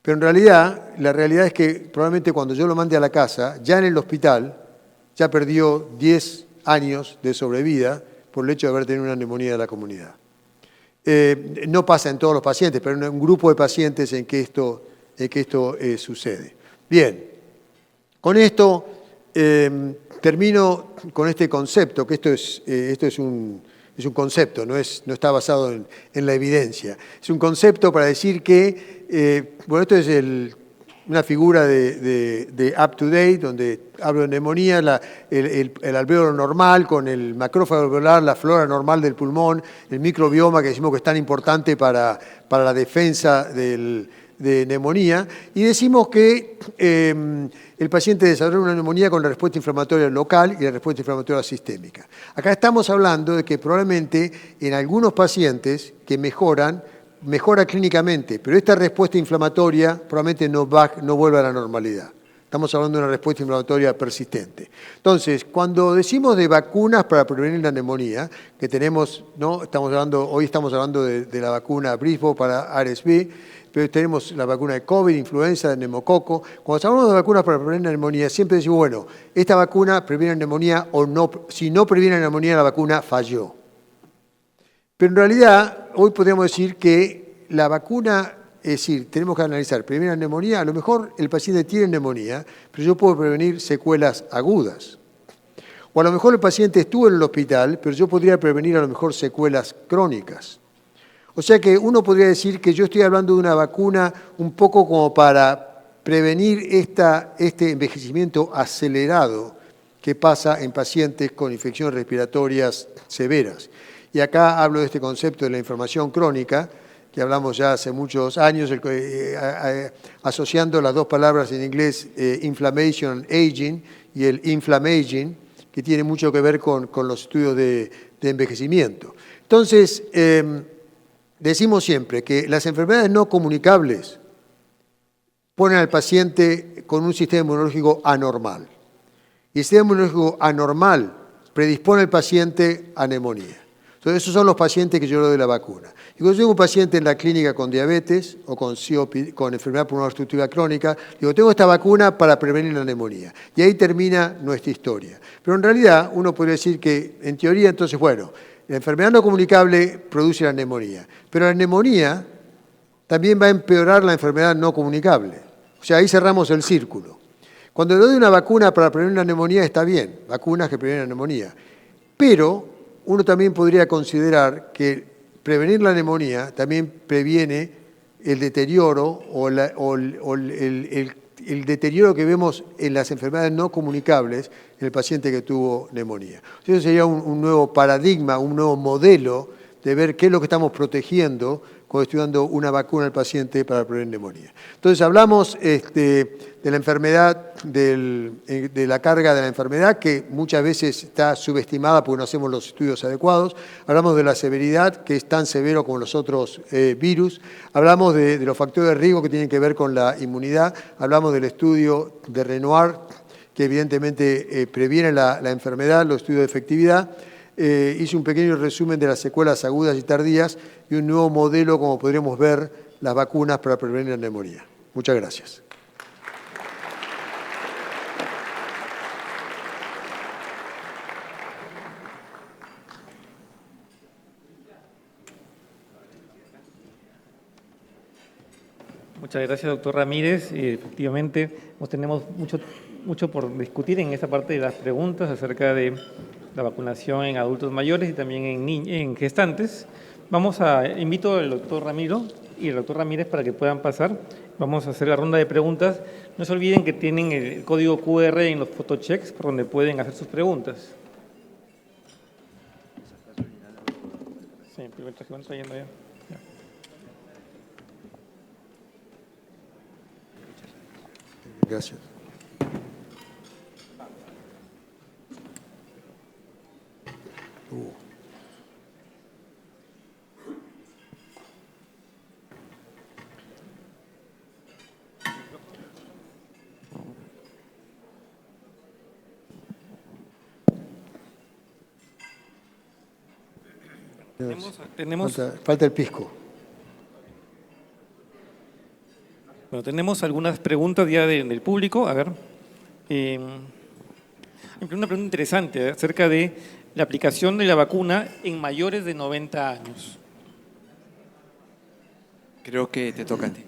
Pero en realidad, la realidad es que probablemente cuando yo lo mande a la casa, ya en el hospital, ya perdió 10 años de sobrevida por el hecho de haber tenido una neumonía de la comunidad. No pasa en todos los pacientes, pero en un grupo de pacientes en que esto sucede. Bien, con esto termino con este concepto, que esto es un concepto, no está basado en la evidencia. Es un concepto para decir que, bueno, esto es una figura de UpToDate, donde hablo de neumonía, el alvéolo normal con el macrófago alveolar, la flora normal del pulmón, el microbioma que decimos que es tan importante para la defensa de neumonía, y decimos que el paciente desarrolla una neumonía con la respuesta inflamatoria local y la respuesta inflamatoria sistémica. Acá estamos hablando de que probablemente en algunos pacientes que mejora clínicamente, pero esta respuesta inflamatoria probablemente no vuelva a la normalidad. Estamos hablando de una respuesta inflamatoria persistente. Entonces, cuando decimos de vacunas para prevenir la neumonía, que tenemos, ¿no? Hoy estamos hablando de la vacuna Brisbo para RSV, pero tenemos la vacuna de COVID, influenza, de neumococo. Cuando hablamos de vacunas para prevenir la neumonía, siempre decimos, bueno, esta vacuna previene la neumonía o no, si no previene la neumonía, la vacuna falló. Pero en realidad, hoy podríamos decir que la vacuna, es decir, tenemos que analizar, previene la neumonía, a lo mejor el paciente tiene neumonía, pero yo puedo prevenir secuelas agudas. O a lo mejor el paciente estuvo en el hospital, pero yo podría prevenir a lo mejor secuelas crónicas. O sea que uno podría decir que yo estoy hablando de una vacuna un poco como para prevenir este envejecimiento acelerado que pasa en pacientes con infecciones respiratorias severas. Y acá hablo de este concepto de la inflamación crónica, que hablamos ya hace muchos años, asociando las 2 palabras en inglés, inflammation aging y el inflammaging, que tiene mucho que ver con los estudios de envejecimiento. Entonces, decimos siempre que las enfermedades no comunicables ponen al paciente con un sistema inmunológico anormal. Y el sistema inmunológico anormal predispone al paciente a neumonía. Entonces, esos son los pacientes que yo le doy la vacuna. Y cuando tengo un paciente en la clínica con diabetes o con COPD, con enfermedad pulmonar obstructiva crónica, digo, tengo esta vacuna para prevenir la neumonía. Y ahí termina nuestra historia. Pero en realidad, uno podría decir que, en teoría, entonces, bueno, la enfermedad no comunicable produce la neumonía, pero la neumonía también va a empeorar la enfermedad no comunicable. O sea, ahí cerramos el círculo. Cuando le doy una vacuna para prevenir la neumonía está bien, vacunas que previenen la neumonía, pero uno también podría considerar que prevenir la neumonía también previene el deterioro o el deterioro que vemos en las enfermedades no comunicables en el paciente que tuvo neumonía. Eso sería un nuevo paradigma, un nuevo modelo de ver qué es lo que estamos protegiendo cuando estoy dando una vacuna al paciente para prevenir neumonía. Entonces hablamos de la enfermedad, de la carga de la enfermedad, que muchas veces está subestimada porque no hacemos los estudios adecuados. Hablamos de la severidad, que es tan severo como los otros virus. Hablamos de los factores de riesgo que tienen que ver con la inmunidad. Hablamos del estudio de Renoir, que evidentemente previene la enfermedad, los estudios de efectividad. Hice un pequeño resumen de las secuelas agudas y tardías y un nuevo modelo, como podríamos ver, las vacunas para prevenir la neumonía. Muchas gracias. Muchas gracias, doctor Ramírez. Efectivamente, tenemos mucho por discutir en esta parte de las preguntas acerca de la vacunación en adultos mayores y también en gestantes. Invito al doctor Ramiro y al doctor Ramírez para que puedan pasar. Vamos a hacer la ronda de preguntas. No se olviden que tienen el código QR en los photochecks por donde pueden hacer sus preguntas. Sí, mientras que van trayendo ya. Gracias. Falta el pisco. Bueno, tenemos algunas preguntas ya del público. A ver, una pregunta interesante acerca de la aplicación de la vacuna en mayores de 90 años. Creo que te toca a ti.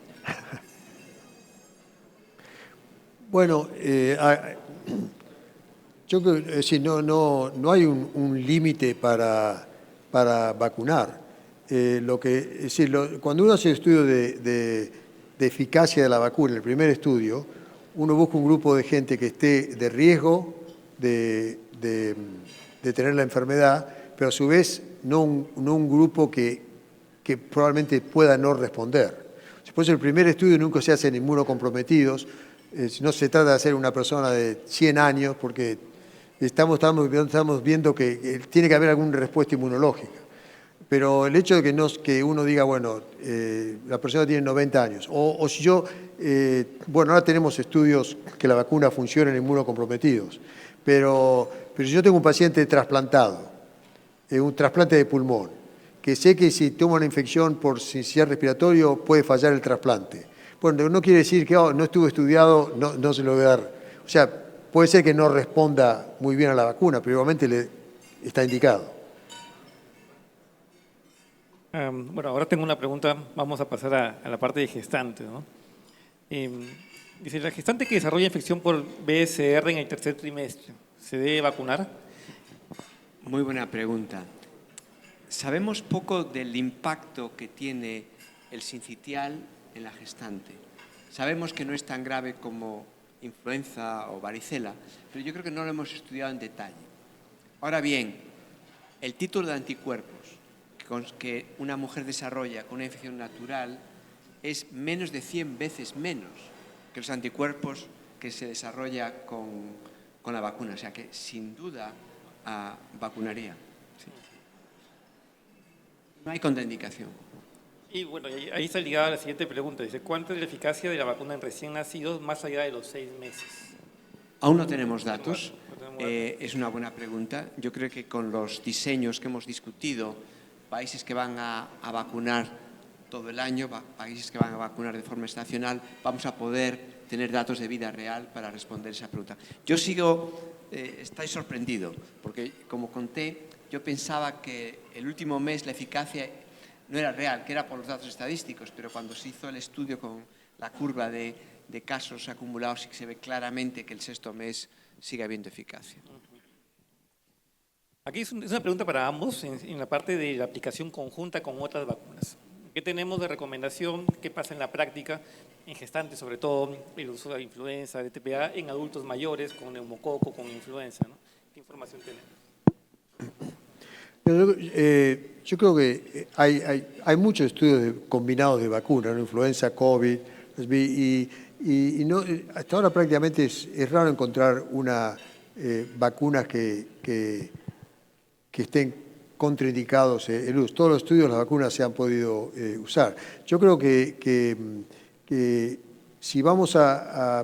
Bueno, yo creo que no hay un límite para vacunar. Cuando uno hace estudio de eficacia de la vacuna, el primer estudio, uno busca un grupo de gente que esté de riesgo de tener la enfermedad, pero a su vez no un grupo que probablemente pueda no responder. Por eso el primer estudio nunca se hace en inmunocomprometidos. No se trata de hacer una persona de 100 años, porque estamos viendo que tiene que haber alguna respuesta inmunológica. Pero el hecho de que uno diga, bueno, la persona tiene 90 años, o si ahora tenemos estudios que la vacuna funciona en inmunocomprometidos, pero si yo tengo un paciente trasplantado, un trasplante de pulmón, que sé que si toma una infección por sincicial respiratorio puede fallar el trasplante. Bueno, no quiere decir que no estuvo estudiado, no se lo voy a dar. O sea, puede ser que no responda muy bien a la vacuna, pero igualmente le está indicado. Bueno, ahora tengo una pregunta, vamos a pasar a la parte de gestantes, ¿no? Dice, ¿la gestante que desarrolla infección por BSR en el tercer trimestre, se debe vacunar? Muy buena pregunta. Sabemos poco del impacto que tiene el sincitial en la gestante. Sabemos que no es tan grave como influenza o varicela, pero yo creo que no lo hemos estudiado en detalle. Ahora bien, el título de anticuerpos que una mujer desarrolla con una infección natural es menos de 100 veces menos que los anticuerpos que se desarrolla con la vacuna. O sea que, sin duda, vacunaría. Sí. No hay contraindicación. Y bueno, ahí está ligada la siguiente pregunta. Dice, ¿cuánto es la eficacia de la vacuna en recién nacidos más allá de los 6 meses? Aún no tenemos datos. Es una buena pregunta. Yo creo que con los diseños que hemos discutido, países que van a vacunar todo el año, países que van a vacunar de forma estacional, vamos a poder tener datos de vida real para responder esa pregunta. Yo estoy sorprendido, porque como conté, yo pensaba que el último mes la eficacia no era real, que era por los datos estadísticos, pero cuando se hizo el estudio con la curva de casos acumulados, sí que se ve claramente que el sexto mes sigue habiendo eficacia. Aquí es una pregunta para ambos en la parte de la aplicación conjunta con otras vacunas. ¿Qué tenemos de recomendación? ¿Qué pasa en la práctica? En gestantes, sobre todo, el uso de influenza, de TPA, en adultos mayores, con neumococo, con influenza, ¿no? ¿Qué información tenemos? Pero, yo creo que hay muchos estudios combinados de vacunas, ¿no? Influenza, COVID, y no, hasta ahora prácticamente es raro encontrar una vacunas que estén contraindicados el uso. Todos los estudios de las vacunas se han podido usar. Yo creo que si vamos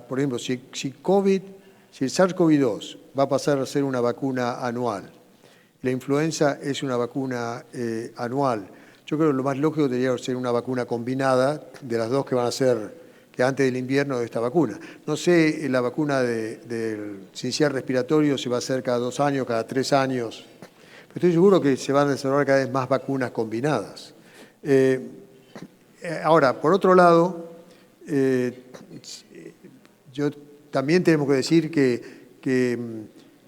por ejemplo, si el SARS-CoV-2 va a pasar a ser una vacuna anual, la influenza es una vacuna anual, yo creo que lo más lógico debería ser una vacuna combinada de las dos que van a ser que antes del invierno de esta vacuna. No sé la vacuna del sincicial respiratorio si va a ser cada 2 años, cada 3 años, pero estoy seguro que se van a desarrollar cada vez más vacunas combinadas. Ahora, por otro lado, también tenemos que decir que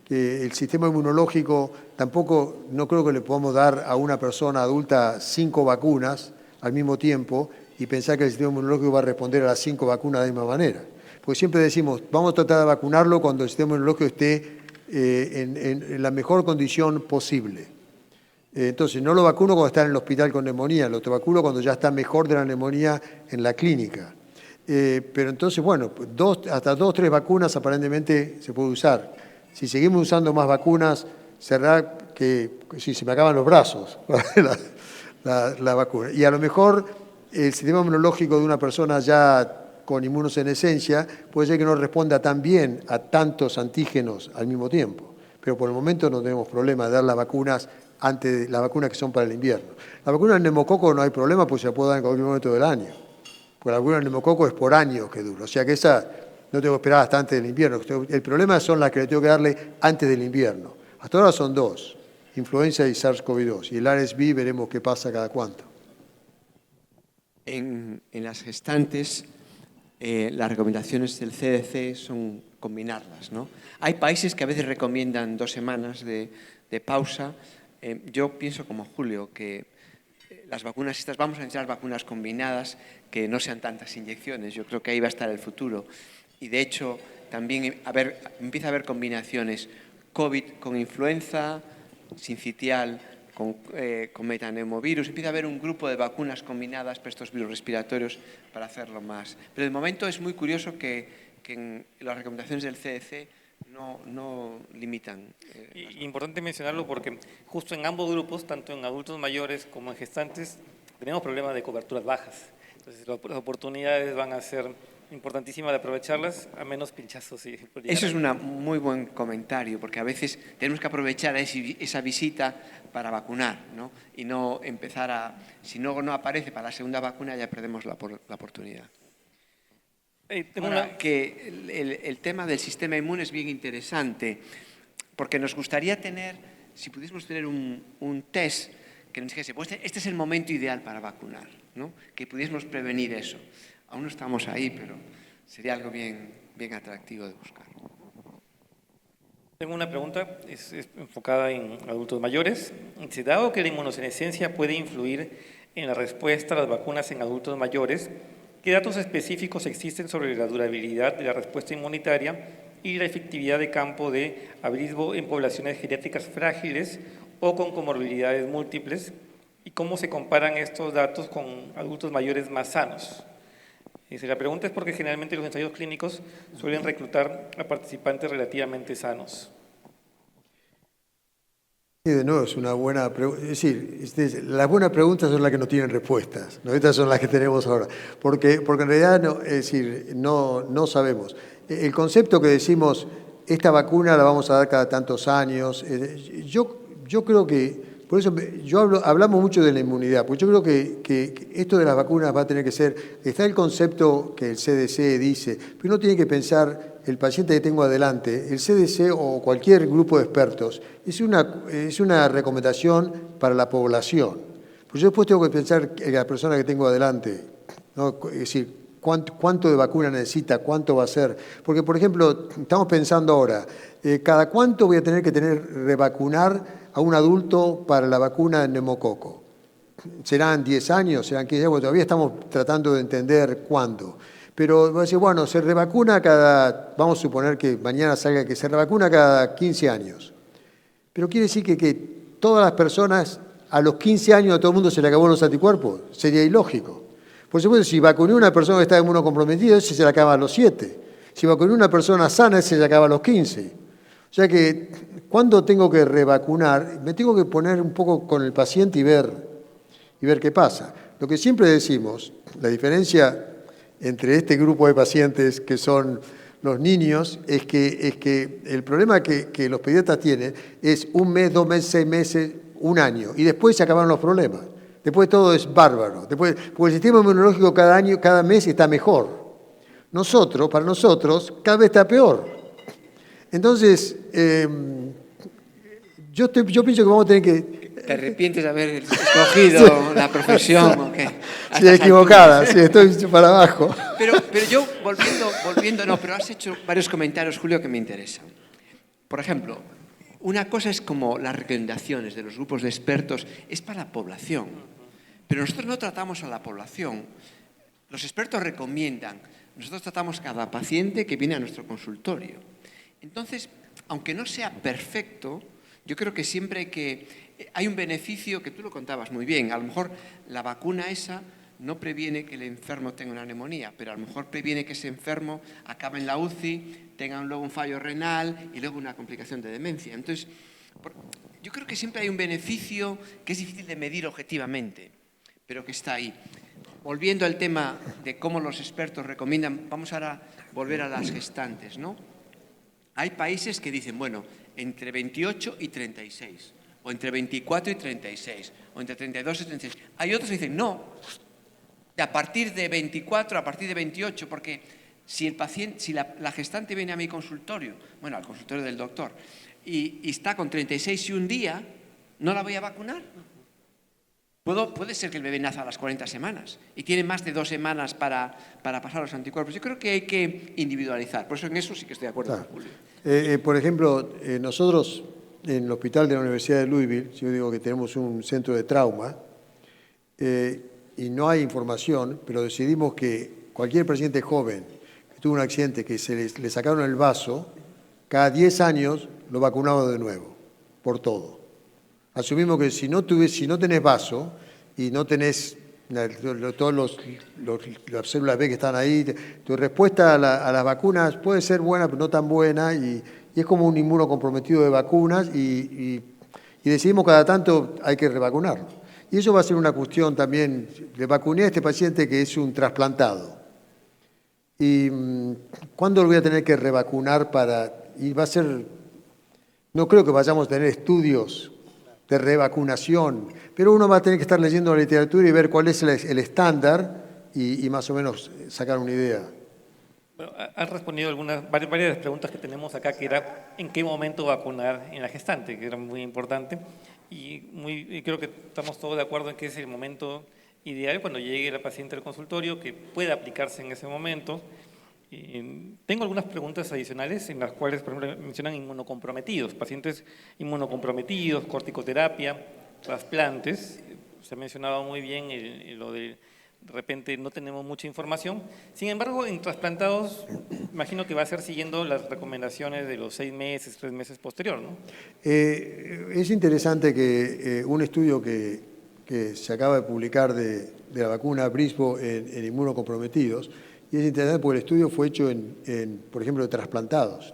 el sistema inmunológico tampoco, no creo que le podamos dar a una persona adulta 5 vacunas al mismo tiempo y pensar que el sistema inmunológico va a responder a las 5 vacunas de la misma manera. Porque siempre decimos, vamos a tratar de vacunarlo cuando el sistema inmunológico esté en la mejor condición posible. Entonces, no lo vacuno cuando está en el hospital con neumonía, lo vacuno cuando ya está mejor de la neumonía en la clínica. Pero entonces, bueno, hasta 2 o 3 vacunas aparentemente se puede usar. Si seguimos usando más vacunas, será que si se me acaban los brazos la vacuna. Y a lo mejor el sistema inmunológico de una persona ya con inmunosenescencia puede ser que no responda tan bien a tantos antígenos al mismo tiempo. Pero por el momento no tenemos problema de dar las vacunas antes de las vacunas que son para el invierno. La vacuna del neumococo no hay problema porque se la puede dar en cualquier momento del año. Porque la vacuna del neumococo es por años que dura. O sea que esa no tengo que esperar hasta antes del invierno. El problema son las que le tengo que darle antes del invierno. Hasta ahora son 2, influenza y SARS-CoV-2. Y el RSV veremos qué pasa cada cuánto. En las gestantes, las recomendaciones del CDC son combinarlas, ¿no? Hay países que a veces recomiendan 2 semanas de pausa. Yo pienso como Julio que las vacunas estas, vamos a necesitar vacunas combinadas que no sean tantas inyecciones. Yo creo que ahí va a estar el futuro. Y de hecho, también empieza a haber combinaciones COVID con influenza, sincitial con metaneumovirus. Empieza a haber un grupo de vacunas combinadas para estos virus respiratorios para hacerlo más. Pero de momento es muy curioso que en las recomendaciones del CDC no limitan. Importante mencionarlo porque justo en ambos grupos, tanto en adultos mayores como en gestantes, tenemos problemas de coberturas bajas. Entonces las oportunidades van a ser importantísimas de aprovecharlas a menos pinchazos. Eso es un muy buen comentario, porque a veces tenemos que aprovechar esa visita para vacunar, ¿no? Y no empezar si no aparece para la segunda vacuna ya perdemos la oportunidad. Ahora, que el tema del sistema inmune es bien interesante, porque nos gustaría tener, si pudiésemos tener un test que nos dijese, pues este es el momento ideal para vacunar, ¿no? Que pudiésemos prevenir eso. Aún no estamos ahí, pero sería algo bien atractivo de buscar. Tengo una pregunta, es enfocada en adultos mayores. Si dado que la inmunosenescencia puede influir en la respuesta a las vacunas en adultos mayores, ¿qué datos específicos existen sobre la durabilidad de la respuesta inmunitaria y la efectividad de campo de abrismo en poblaciones geriátricas frágiles o con comorbilidades múltiples? ¿Y cómo se comparan estos datos con adultos mayores más sanos? La pregunta es porque generalmente los ensayos clínicos suelen reclutar a participantes relativamente sanos. Sí, de nuevo, es una buena pregunta. Es decir, las buenas preguntas son las que no tienen respuestas, ¿no? Estas son las que tenemos ahora. Porque en realidad no sabemos. El concepto que decimos, esta vacuna la vamos a dar cada tantos años, yo creo que, por eso hablamos mucho de la inmunidad, porque yo creo que esto de las vacunas va a tener que ser, está el concepto que el CDC dice, pero uno tiene que pensar, el paciente que tengo adelante, el CDC o cualquier grupo de expertos, es una recomendación para la población. Pues yo después tengo que pensar en la persona que tengo adelante, ¿no? Es decir, cuánto de vacuna necesita, cuánto va a ser. Porque, por ejemplo, estamos pensando ahora, ¿cada cuánto voy a tener que revacunar a un adulto para la vacuna del neumococo? ¿Serán 10 años? ¿Serán 15 años? Todavía estamos tratando de entender cuándo. Pero voy a decir, bueno, se revacuna vamos a suponer que mañana salga que se revacuna cada 15 años. Pero quiere decir que todas las personas, a los 15 años a todo el mundo se le acabó los anticuerpos. Sería ilógico. Por supuesto, si vacuné a una persona que está inmunocomprometida, ese se le acaba a los 7. Si vacuné a una persona sana, ese se le acaba a los 15. O sea que, ¿cuándo tengo que revacunar? Me tengo que poner un poco con el paciente y ver qué pasa. Lo que siempre decimos, la diferencia entre este grupo de pacientes que son los niños, es que el problema que los pediatras tienen es 1 mes, 2 meses, 6 meses, 1 año, y después se acaban los problemas. Después todo es bárbaro. Porque el sistema inmunológico cada mes está mejor. Para nosotros, cada vez está peor. Entonces, yo pienso que vamos a tener que... ¿Te arrepientes de haber escogido la profesión? ¿O qué? Sí, equivocada, sí, estoy para abajo. Pero yo, volviendo, no, pero has hecho varios comentarios, Julio, que me interesan. Por ejemplo, una cosa es como las recomendaciones de los grupos de expertos, es para la población. Pero nosotros no tratamos a la población. Los expertos recomiendan. Nosotros tratamos a cada paciente que viene a nuestro consultorio. Entonces, aunque no sea perfecto, yo creo que siempre hay un beneficio que tú lo contabas muy bien. A lo mejor la vacuna esa no previene que el enfermo tenga una neumonía, pero a lo mejor previene que ese enfermo acabe en la UCI, tenga luego un fallo renal y luego una complicación de demencia. Entonces, yo creo que siempre hay un beneficio que es difícil de medir objetivamente, pero que está ahí. Volviendo al tema de cómo los expertos recomiendan, vamos ahora a volver a las gestantes, ¿no? Hay países que dicen, bueno, entre 28 y 36, o entre 24 y 36, o entre 32 y 36. Hay otros que dicen, no, a partir de 24, a partir de 28, porque si la gestante viene a mi consultorio, bueno, al consultorio del doctor, y está con 36 y un día, ¿no la voy a vacunar? Puede ser que el bebé nazca a las 40 semanas y tiene más de 2 semanas para pasar los anticuerpos. Yo creo que hay que individualizar. Por eso en eso sí que estoy de acuerdo con Julio. Por ejemplo, nosotros en el hospital de la Universidad de Louisville, yo digo que tenemos un centro de trauma y no hay información, pero decidimos que cualquier paciente joven que tuvo un accidente que le sacaron el vaso, cada 10 años lo vacunamos de nuevo, por todo. Asumimos que si no tenés vaso y no tenés todas las células B que están ahí, tu respuesta a las vacunas puede ser buena, pero no tan buena, y es como un inmunocomprometido de vacunas, y decidimos cada tanto hay que revacunarlo. Y eso va a ser una cuestión también, le vacuné a este paciente que es un trasplantado. ¿Y cuándo lo voy a tener que revacunar y va a ser, no creo que vayamos a tener estudios de revacunación, pero uno va a tener que estar leyendo la literatura y ver cuál es el estándar y más o menos sacar una idea. Bueno, han respondido varias de las preguntas que tenemos acá, que era en qué momento vacunar en la gestante, que era muy importante, y creo que estamos todos de acuerdo en que es el momento ideal cuando llegue la paciente al consultorio, que pueda aplicarse en ese momento. Tengo algunas preguntas adicionales en las cuales, por ejemplo, mencionan inmunocomprometidos, pacientes inmunocomprometidos, corticoterapia, trasplantes. Se ha mencionado muy bien lo de repente no tenemos mucha información. Sin embargo, en trasplantados, imagino que va a ser siguiendo las recomendaciones de los 6 meses, 3 meses posterior, ¿no? Es interesante que un estudio que se acaba de publicar de la vacuna Brisbo en inmunocomprometidos. Y es interesante porque el estudio fue hecho por ejemplo, de trasplantados.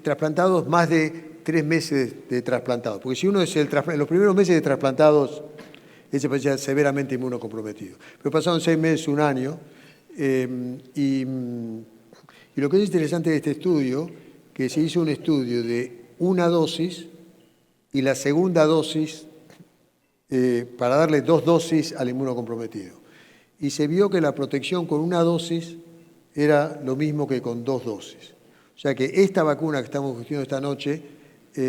Trasplantados más de 3 meses de trasplantados. Porque si uno es en los primeros meses de trasplantados, ese paciente es severamente inmunocomprometido. Pero pasaron 6 meses, 1 año. Y lo que es interesante de este estudio, que se hizo un estudio de 1 dosis y la segunda dosis para darle 2 dosis al inmunocomprometido. Y se vio que la protección con 1 dosis era lo mismo que con 2 dosis. O sea que esta vacuna que estamos discutiendo esta noche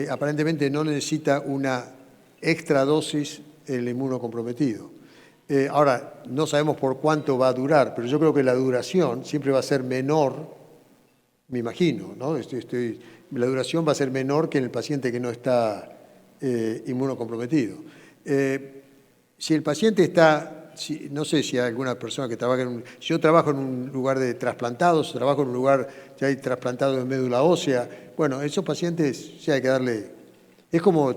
aparentemente no necesita una extra dosis el inmunocomprometido. Ahora, no sabemos por cuánto va a durar, pero yo creo que la duración siempre va a ser menor, me imagino, ¿no? La duración va a ser menor que en el paciente que no está inmunocomprometido. Si el paciente está... no sé si hay alguna persona que trabaja si yo trabajo en un lugar de trasplantados, trabajo en un lugar que hay trasplantados de médula ósea, bueno, esos pacientes sí hay que darle... Es como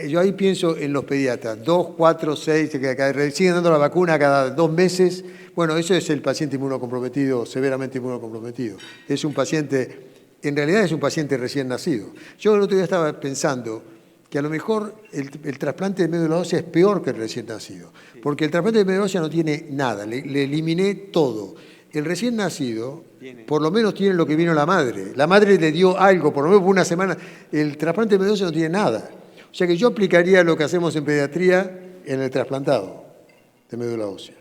Yo ahí pienso en los pediatras, 2, 4, 6, que siguen dando la vacuna cada 2 meses. Bueno, eso es el paciente inmunocomprometido, severamente inmunocomprometido. Es un paciente, en realidad es un paciente recién nacido. Yo el otro día estaba pensando que a lo mejor el trasplante de médula ósea es peor que el recién nacido, porque el trasplante de médula ósea no tiene nada, le eliminé todo. El recién nacido, por lo menos tiene lo que vino la madre. La madre le dio algo, por lo menos por una semana. El trasplante de médula ósea no tiene nada. O sea que yo aplicaría lo que hacemos en pediatría en el trasplantado de médula ósea.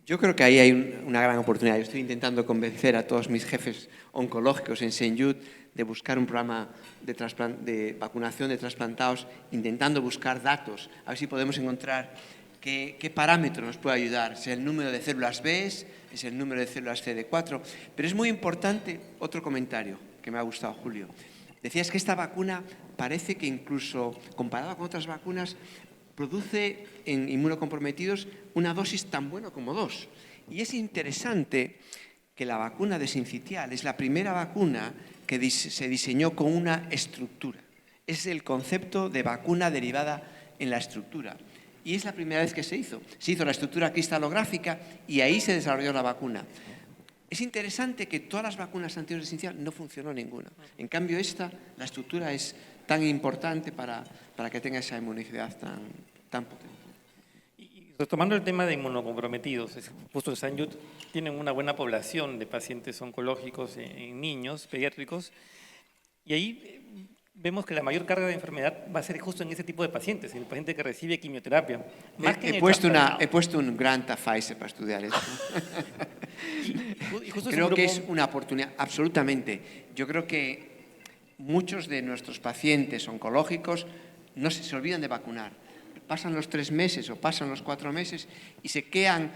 Yo creo que ahí hay una gran oportunidad. Yo estoy intentando convencer a todos mis jefes oncológicos en St. Jude de buscar un programa de vacunación de trasplantados, intentando buscar datos, a ver si podemos encontrar qué parámetro nos puede ayudar. Si es el número de células B, es el número de células CD4. Pero es muy importante otro comentario que me ha gustado, Julio. Decías que esta vacuna parece que incluso comparada con otras vacunas produce en inmunocomprometidos una dosis tan buena como 2. Y es interesante que la vacuna de sincitial es la primera vacuna que se diseñó con una estructura. Es el concepto de vacuna derivada en la estructura. Y es la primera vez que se hizo. Se hizo la estructura cristalográfica y ahí se desarrolló la vacuna. Es interesante que todas las vacunas anteriores de sincitial no funcionó ninguna. En cambio, la estructura es tan importante para que tenga esa inmunidad tan potente. Y retomando el tema de inmunocomprometidos, justo en St. Jude tienen una buena población de pacientes oncológicos en niños pediátricos, y ahí vemos que la mayor carga de enfermedad va a ser justo en ese tipo de pacientes, en el paciente que recibe quimioterapia. He puesto un grant a Pfizer para estudiar eso. Creo que es una oportunidad, absolutamente. Yo creo que muchos de nuestros pacientes oncológicos no se olvidan de vacunar. Pasan los 3 meses o pasan los 4 meses y se quedan,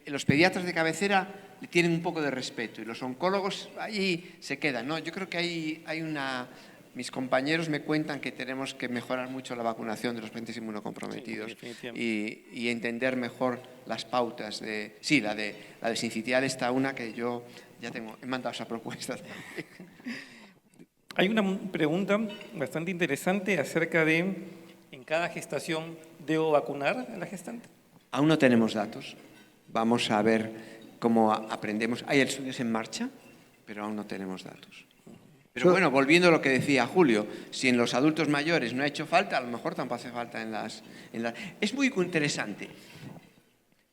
los pediatras de cabecera le tienen un poco de respeto y los oncólogos allí se quedan, ¿no? Yo creo que hay una... Mis compañeros me cuentan que tenemos que mejorar mucho la vacunación de los pacientes inmunocomprometidos y entender mejor las pautas. La de sincitial está una que yo ya he mandado esa propuesta. Hay una pregunta bastante interesante acerca de, ¿en cada gestación debo vacunar a la gestante? Aún no tenemos datos. Vamos a ver cómo aprendemos. Hay estudios en marcha, pero aún no tenemos datos. Pero bueno, volviendo a lo que decía Julio, si en los adultos mayores no ha hecho falta, a lo mejor tampoco hace falta en las... Es muy interesante.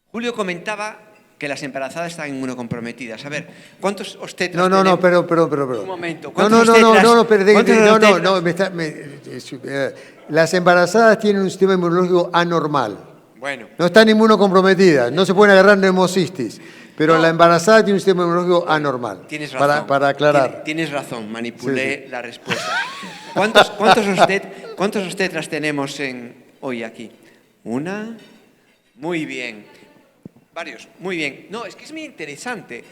Julio comentaba que las embarazadas están inmunocomprometidas. A ver, ¿cuántos obstetras tenemos? Pero. Un momento. Las embarazadas tienen un sistema inmunológico anormal. Bueno. No están inmunocomprometidas, no se pueden agarrar neumocistis. Pero la embarazada tiene un sistema inmunológico anormal. Tienes razón. Para aclarar. Tienes razón, manipulé la respuesta. ¿Cuántos obstetras tenemos hoy aquí? ¿Una? Muy bien. Varios, muy bien. No, es que es muy interesante.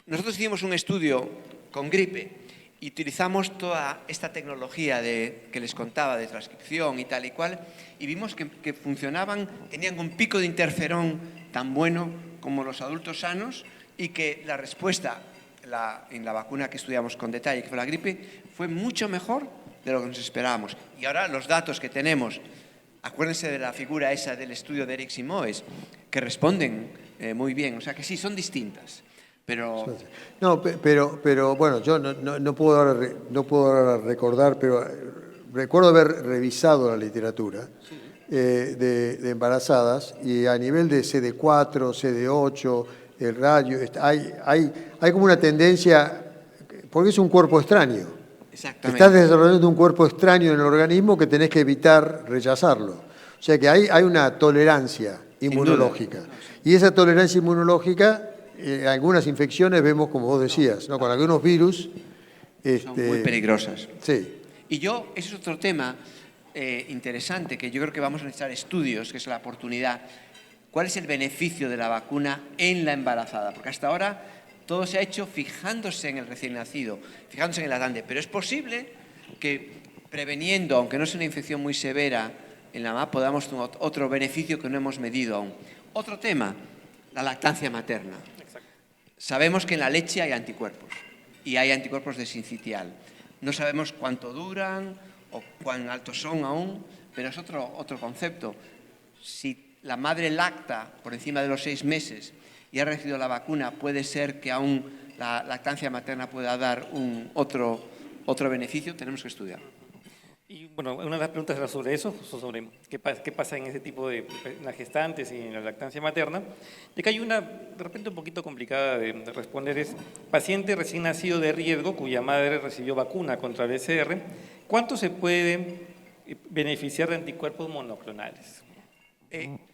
Nosotros hicimos un estudio con gripe y utilizamos toda esta tecnología que les contaba de transcripción y tal y cual, y vimos que funcionaban, tenían un pico de interferón tan bueno como los adultos sanos, y que la respuesta en la vacuna que estudiamos con detalle, que fue la gripe, fue mucho mejor de lo que nos esperábamos. Y ahora los datos que tenemos, acuérdense de la figura esa del estudio de Eric Simoes, que responden muy bien. O sea que sí, son distintas. Pero... No, pero bueno, yo no puedo ahora recordar, pero recuerdo haber revisado la literatura de embarazadas, y a nivel de CD4, CD8, el radio, hay como una tendencia, porque es un cuerpo extraño. Exactamente. Estás desarrollando un cuerpo extraño en el organismo que tenés que evitar rechazarlo. O sea que hay una tolerancia inmunológica. Y esa tolerancia inmunológica, algunas infecciones vemos, como vos decías, ¿no? Con algunos virus... son muy peligrosas. Sí. Y ese es otro tema interesante, que yo creo que vamos a necesitar estudios, que es la oportunidad. ¿Cuál es el beneficio de la vacuna en la embarazada? Porque hasta ahora todo se ha hecho fijándose en el recién nacido, fijándose en el latente, pero es posible que preveniendo, aunque no sea una infección muy severa en la mamá, podamos tener otro beneficio que no hemos medido aún. Otro tema, la lactancia materna. Sabemos que en la leche hay anticuerpos, y hay anticuerpos de sincitial. No sabemos cuánto duran o cuán altos son aún, pero es otro concepto. Si la madre lacta por encima de los 6 meses y ha recibido la vacuna, puede ser que aún la lactancia materna pueda dar otro beneficio. Tenemos que estudiar. Y bueno, una de las preguntas era sobre eso, sobre qué pasa en ese tipo de en las gestantes y en la lactancia materna. Y acá hay una, de repente un poquito complicada de responder, es paciente recién nacido de riesgo cuya madre recibió vacuna contra BCR, ¿cuánto se puede beneficiar de anticuerpos monoclonales?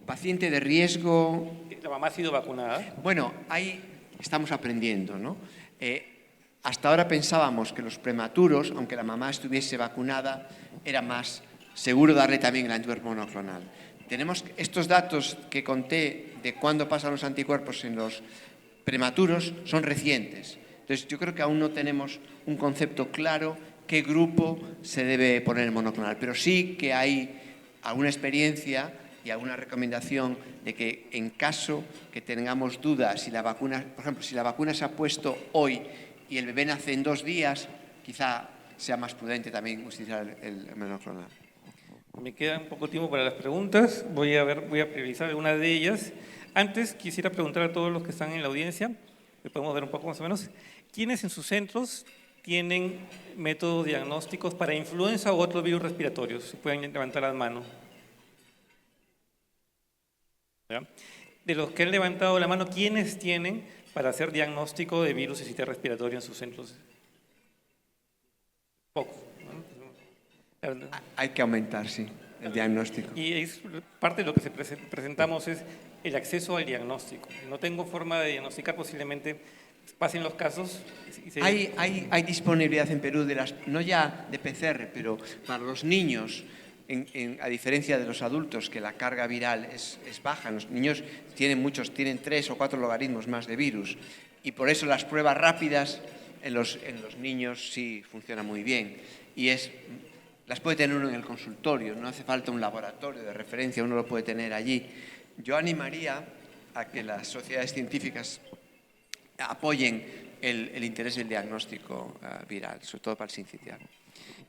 Paciente de riesgo. ¿La mamá ha sido vacunada? Bueno, ahí estamos aprendiendo, ¿no? Hasta ahora pensábamos que los prematuros, aunque la mamá estuviese vacunada, era más seguro darle también el anticuerpo monoclonal. Tenemos estos datos que conté de cuándo pasan los anticuerpos en los prematuros, son recientes. Entonces, yo creo que aún no tenemos un concepto claro qué grupo se debe poner en monoclonal, pero sí que hay alguna experiencia y alguna recomendación de que en caso que tengamos dudas si la vacuna, por ejemplo, si la vacuna se ha puesto hoy y el bebé nace en 2 días, quizá sea más prudente también utilizar el monoclonal. Me queda un poco tiempo para las preguntas, voy a priorizar algunas de ellas. Antes quisiera preguntar a todos los que están en la audiencia, que podemos ver un poco más o menos, ¿quiénes en sus centros tienen métodos diagnósticos para influenza u otros virus respiratorios? Se pueden levantar las manos. ¿Ya? De los que han levantado la mano, ¿quiénes tienen para hacer diagnóstico de virus y sistema respiratorio en sus centros? Pocos, ¿no? Hay que aumentar, sí, el diagnóstico. Y es parte de lo que presentamos es el acceso al diagnóstico. No tengo forma de diagnosticar, posiblemente pasen los casos. Hay disponibilidad en Perú, no ya de PCR, pero para los niños, a diferencia de los adultos, que la carga viral es baja. Los niños tienen 3 o 4 logaritmos más de virus. Y por eso las pruebas rápidas en los niños sí funcionan muy bien. Y las puede tener uno en el consultorio, no hace falta un laboratorio de referencia, uno lo puede tener allí. Yo animaría a que las sociedades científicas apoyen el interés del diagnóstico viral, sobre todo para el sincitial.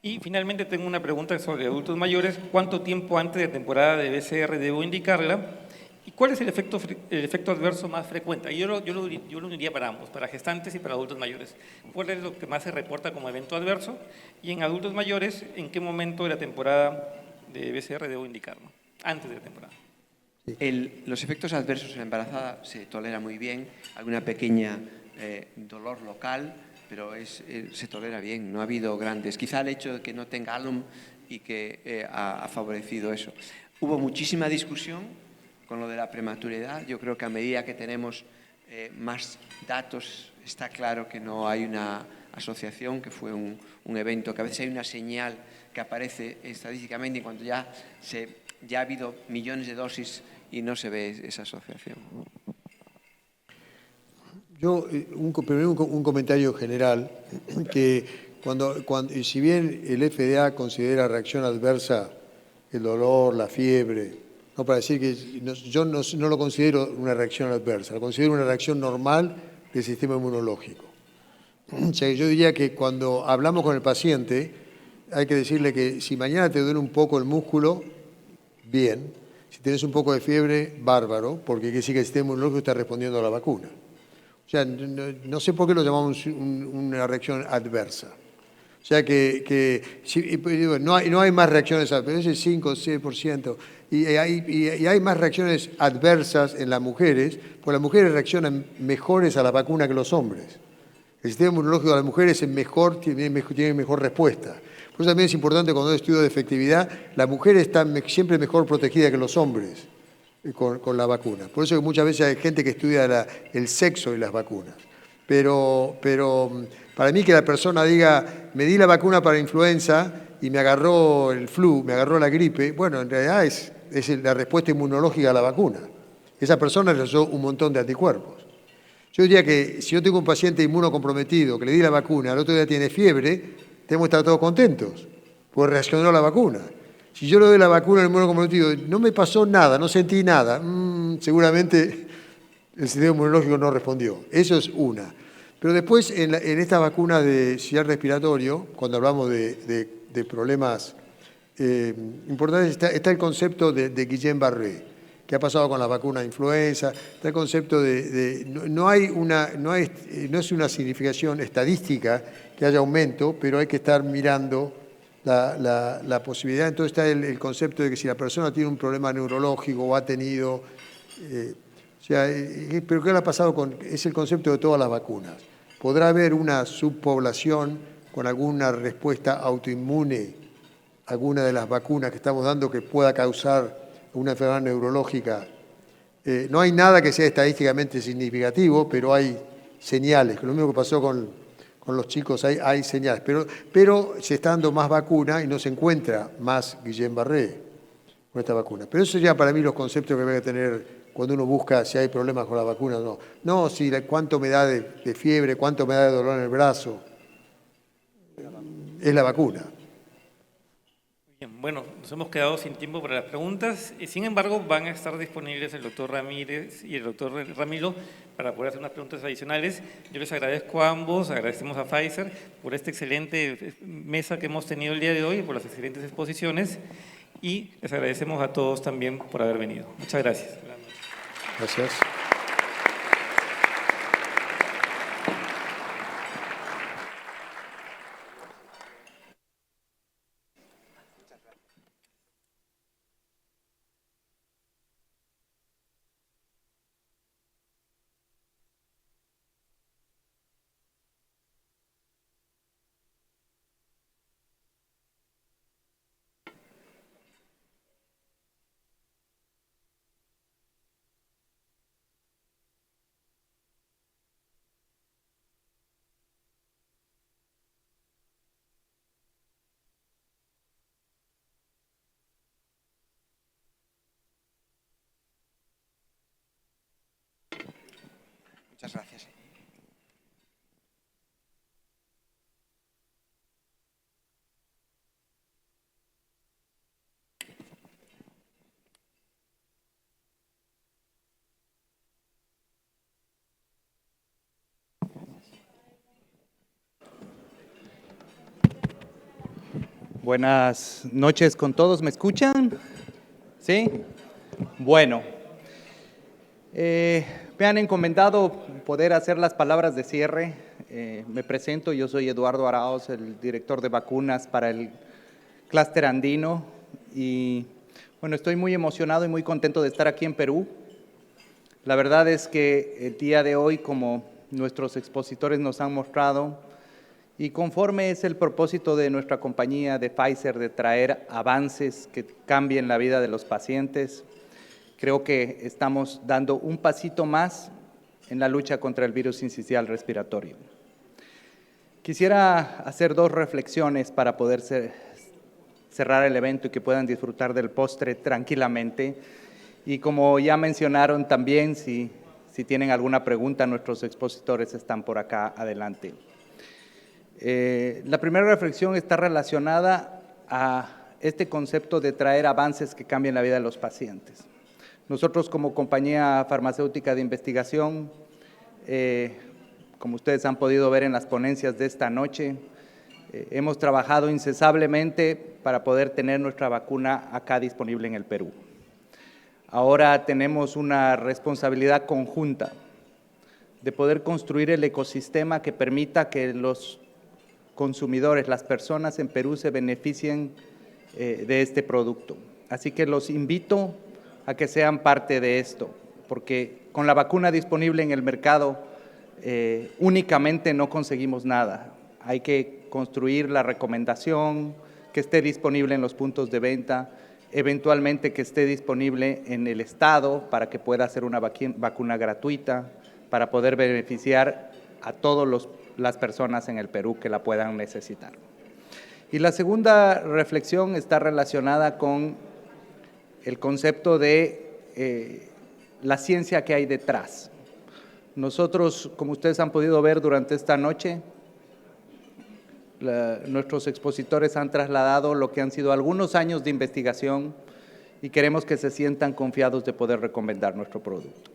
Y finalmente tengo una pregunta sobre adultos mayores. ¿Cuánto tiempo antes de temporada de BCR debo indicarla? ¿Y cuál es el efecto adverso más frecuente? Yo lo uniría para ambos, para gestantes y para adultos mayores. ¿Cuál es lo que más se reporta como evento adverso? Y en adultos mayores, ¿en qué momento de la temporada de BCR debo indicarlo? Antes de la temporada. Los efectos adversos en la embarazada se tolera muy bien, alguna pequeña dolor local, pero se tolera bien, no ha habido grandes. Quizá el hecho de que no tenga alum y que ha favorecido eso. Hubo muchísima discusión con lo de la prematuridad. Yo creo que a medida que tenemos más datos, está claro que no hay una asociación, que fue un evento, que a veces hay una señal que aparece estadísticamente y cuando ya ha habido millones de dosis y no se ve esa asociación. Yo, primero un comentario general, que si bien el FDA considera reacción adversa el dolor, la fiebre, no para decir que yo no lo considero una reacción adversa, lo considero una reacción normal del sistema inmunológico. O sea, yo diría que cuando hablamos con el paciente, hay que decirle que si mañana te duele un poco el músculo, bien. Si tienes un poco de fiebre, bárbaro, porque quiere decir que el sistema inmunológico está respondiendo a la vacuna. O sea, no sé por qué lo llamamos una reacción adversa. O sea no hay más reacciones adversas, es el 5 o 6%. Y hay más reacciones adversas en las mujeres, porque las mujeres reaccionan mejores a la vacuna que los hombres. El sistema inmunológico de las mujeres tiene mejor respuesta. Por eso también es importante cuando hay estudio de efectividad, las mujeres están siempre mejor protegidas que los hombres con la vacuna. Por eso que muchas veces hay gente que estudia el sexo y las vacunas. Pero para mí que la persona diga, me di la vacuna para influenza y me agarró el flu, me agarró la gripe, bueno, en realidad es la respuesta inmunológica a la vacuna. Esa persona realizó un montón de anticuerpos. Yo diría que si yo tengo un paciente inmunocomprometido que le di la vacuna, al otro día tiene fiebre, tenemos que estar todos contentos, porque reaccionó a la vacuna. Si yo le doy la vacuna al inmunocomprometido, no me pasó nada, no sentí nada, seguramente el sistema inmunológico no respondió. Eso es una. Pero después, en esta vacuna de sistema respiratorio, cuando hablamos de de problemas importantes, está el concepto de Guillain-Barré, que ha pasado con la vacuna de influenza, está el concepto no es una significación estadística que haya aumento, pero hay que estar mirando la posibilidad. Entonces está el concepto de que si la persona tiene un problema neurológico o ha tenido... pero ¿qué le ha pasado es el concepto de todas las vacunas? ¿Podrá haber una subpoblación con alguna respuesta autoinmune, alguna de las vacunas que estamos dando que pueda causar una enfermedad neurológica? No hay nada que sea estadísticamente significativo, pero hay señales, que lo mismo que pasó con los chicos, hay señales. Pero se está dando más vacuna y no se encuentra más Guillain-Barré con esta vacuna. Pero eso serían para mí los conceptos que hay que tener cuando uno busca si hay problemas con la vacuna o no. No, si cuánto me da de fiebre, cuánto me da de dolor en el brazo. Es la vacuna. Bien, bueno, nos hemos quedado sin tiempo para las preguntas. Sin embargo, van a estar disponibles el doctor Ramírez y el doctor Ramilo para poder hacer unas preguntas adicionales. Yo les agradezco a ambos, agradecemos a Pfizer por esta excelente mesa que hemos tenido el día de hoy, por las excelentes exposiciones, y les agradecemos a todos también por haber venido. Muchas gracias. Gracias. Muchas gracias. Buenas noches con todos. ¿Me escuchan? ¿Sí? Bueno. Me han encomendado poder hacer las palabras de cierre. Me presento, yo soy Eduardo Araoz, el director de vacunas para el clúster andino. Y bueno, estoy muy emocionado y muy contento de estar aquí en Perú. La verdad es que el día de hoy, como nuestros expositores nos han mostrado, y conforme es el propósito de nuestra compañía de Pfizer de traer avances que cambien la vida de los pacientes, creo que estamos dando un pasito más en la lucha contra el virus sincicial respiratorio. Quisiera hacer dos reflexiones para poder cerrar el evento y que puedan disfrutar del postre tranquilamente. Y como ya mencionaron también, si tienen alguna pregunta, nuestros expositores están por acá adelante. La primera reflexión está relacionada a este concepto de traer avances que cambien la vida de los pacientes. Nosotros como compañía farmacéutica de investigación, como ustedes han podido ver en las ponencias de esta noche, hemos trabajado incansablemente para poder tener nuestra vacuna acá disponible en el Perú. Ahora tenemos una responsabilidad conjunta de poder construir el ecosistema que permita que los consumidores, las personas en Perú se beneficien de este producto. Así que los invito a que sean parte de esto, porque con la vacuna disponible en el mercado únicamente no conseguimos nada. Hay que construir la recomendación, que esté disponible en los puntos de venta, eventualmente que esté disponible en el Estado para que pueda ser una vacuna gratuita, para poder beneficiar a todas las personas en el Perú que la puedan necesitar. Y la segunda reflexión está relacionada con el concepto de la ciencia que hay detrás. Nosotros, como ustedes han podido ver durante esta noche, nuestros expositores han trasladado lo que han sido algunos años de investigación y queremos que se sientan confiados de poder recomendar nuestro producto.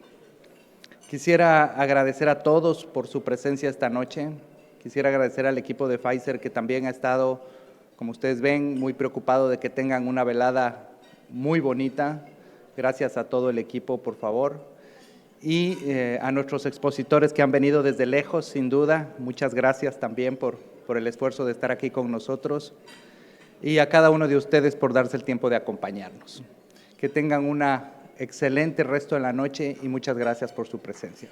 Quisiera agradecer a todos por su presencia esta noche. Quisiera agradecer al equipo de Pfizer que también ha estado Como ustedes ven, muy preocupado de que tengan una velada muy bonita. Gracias a todo el equipo, por favor. Y a nuestros expositores que han venido desde lejos, sin duda, muchas gracias también por el esfuerzo de estar aquí con nosotros. Y a cada uno de ustedes por darse el tiempo de acompañarnos. Que tengan una excelente resto de la noche y muchas gracias por su presencia.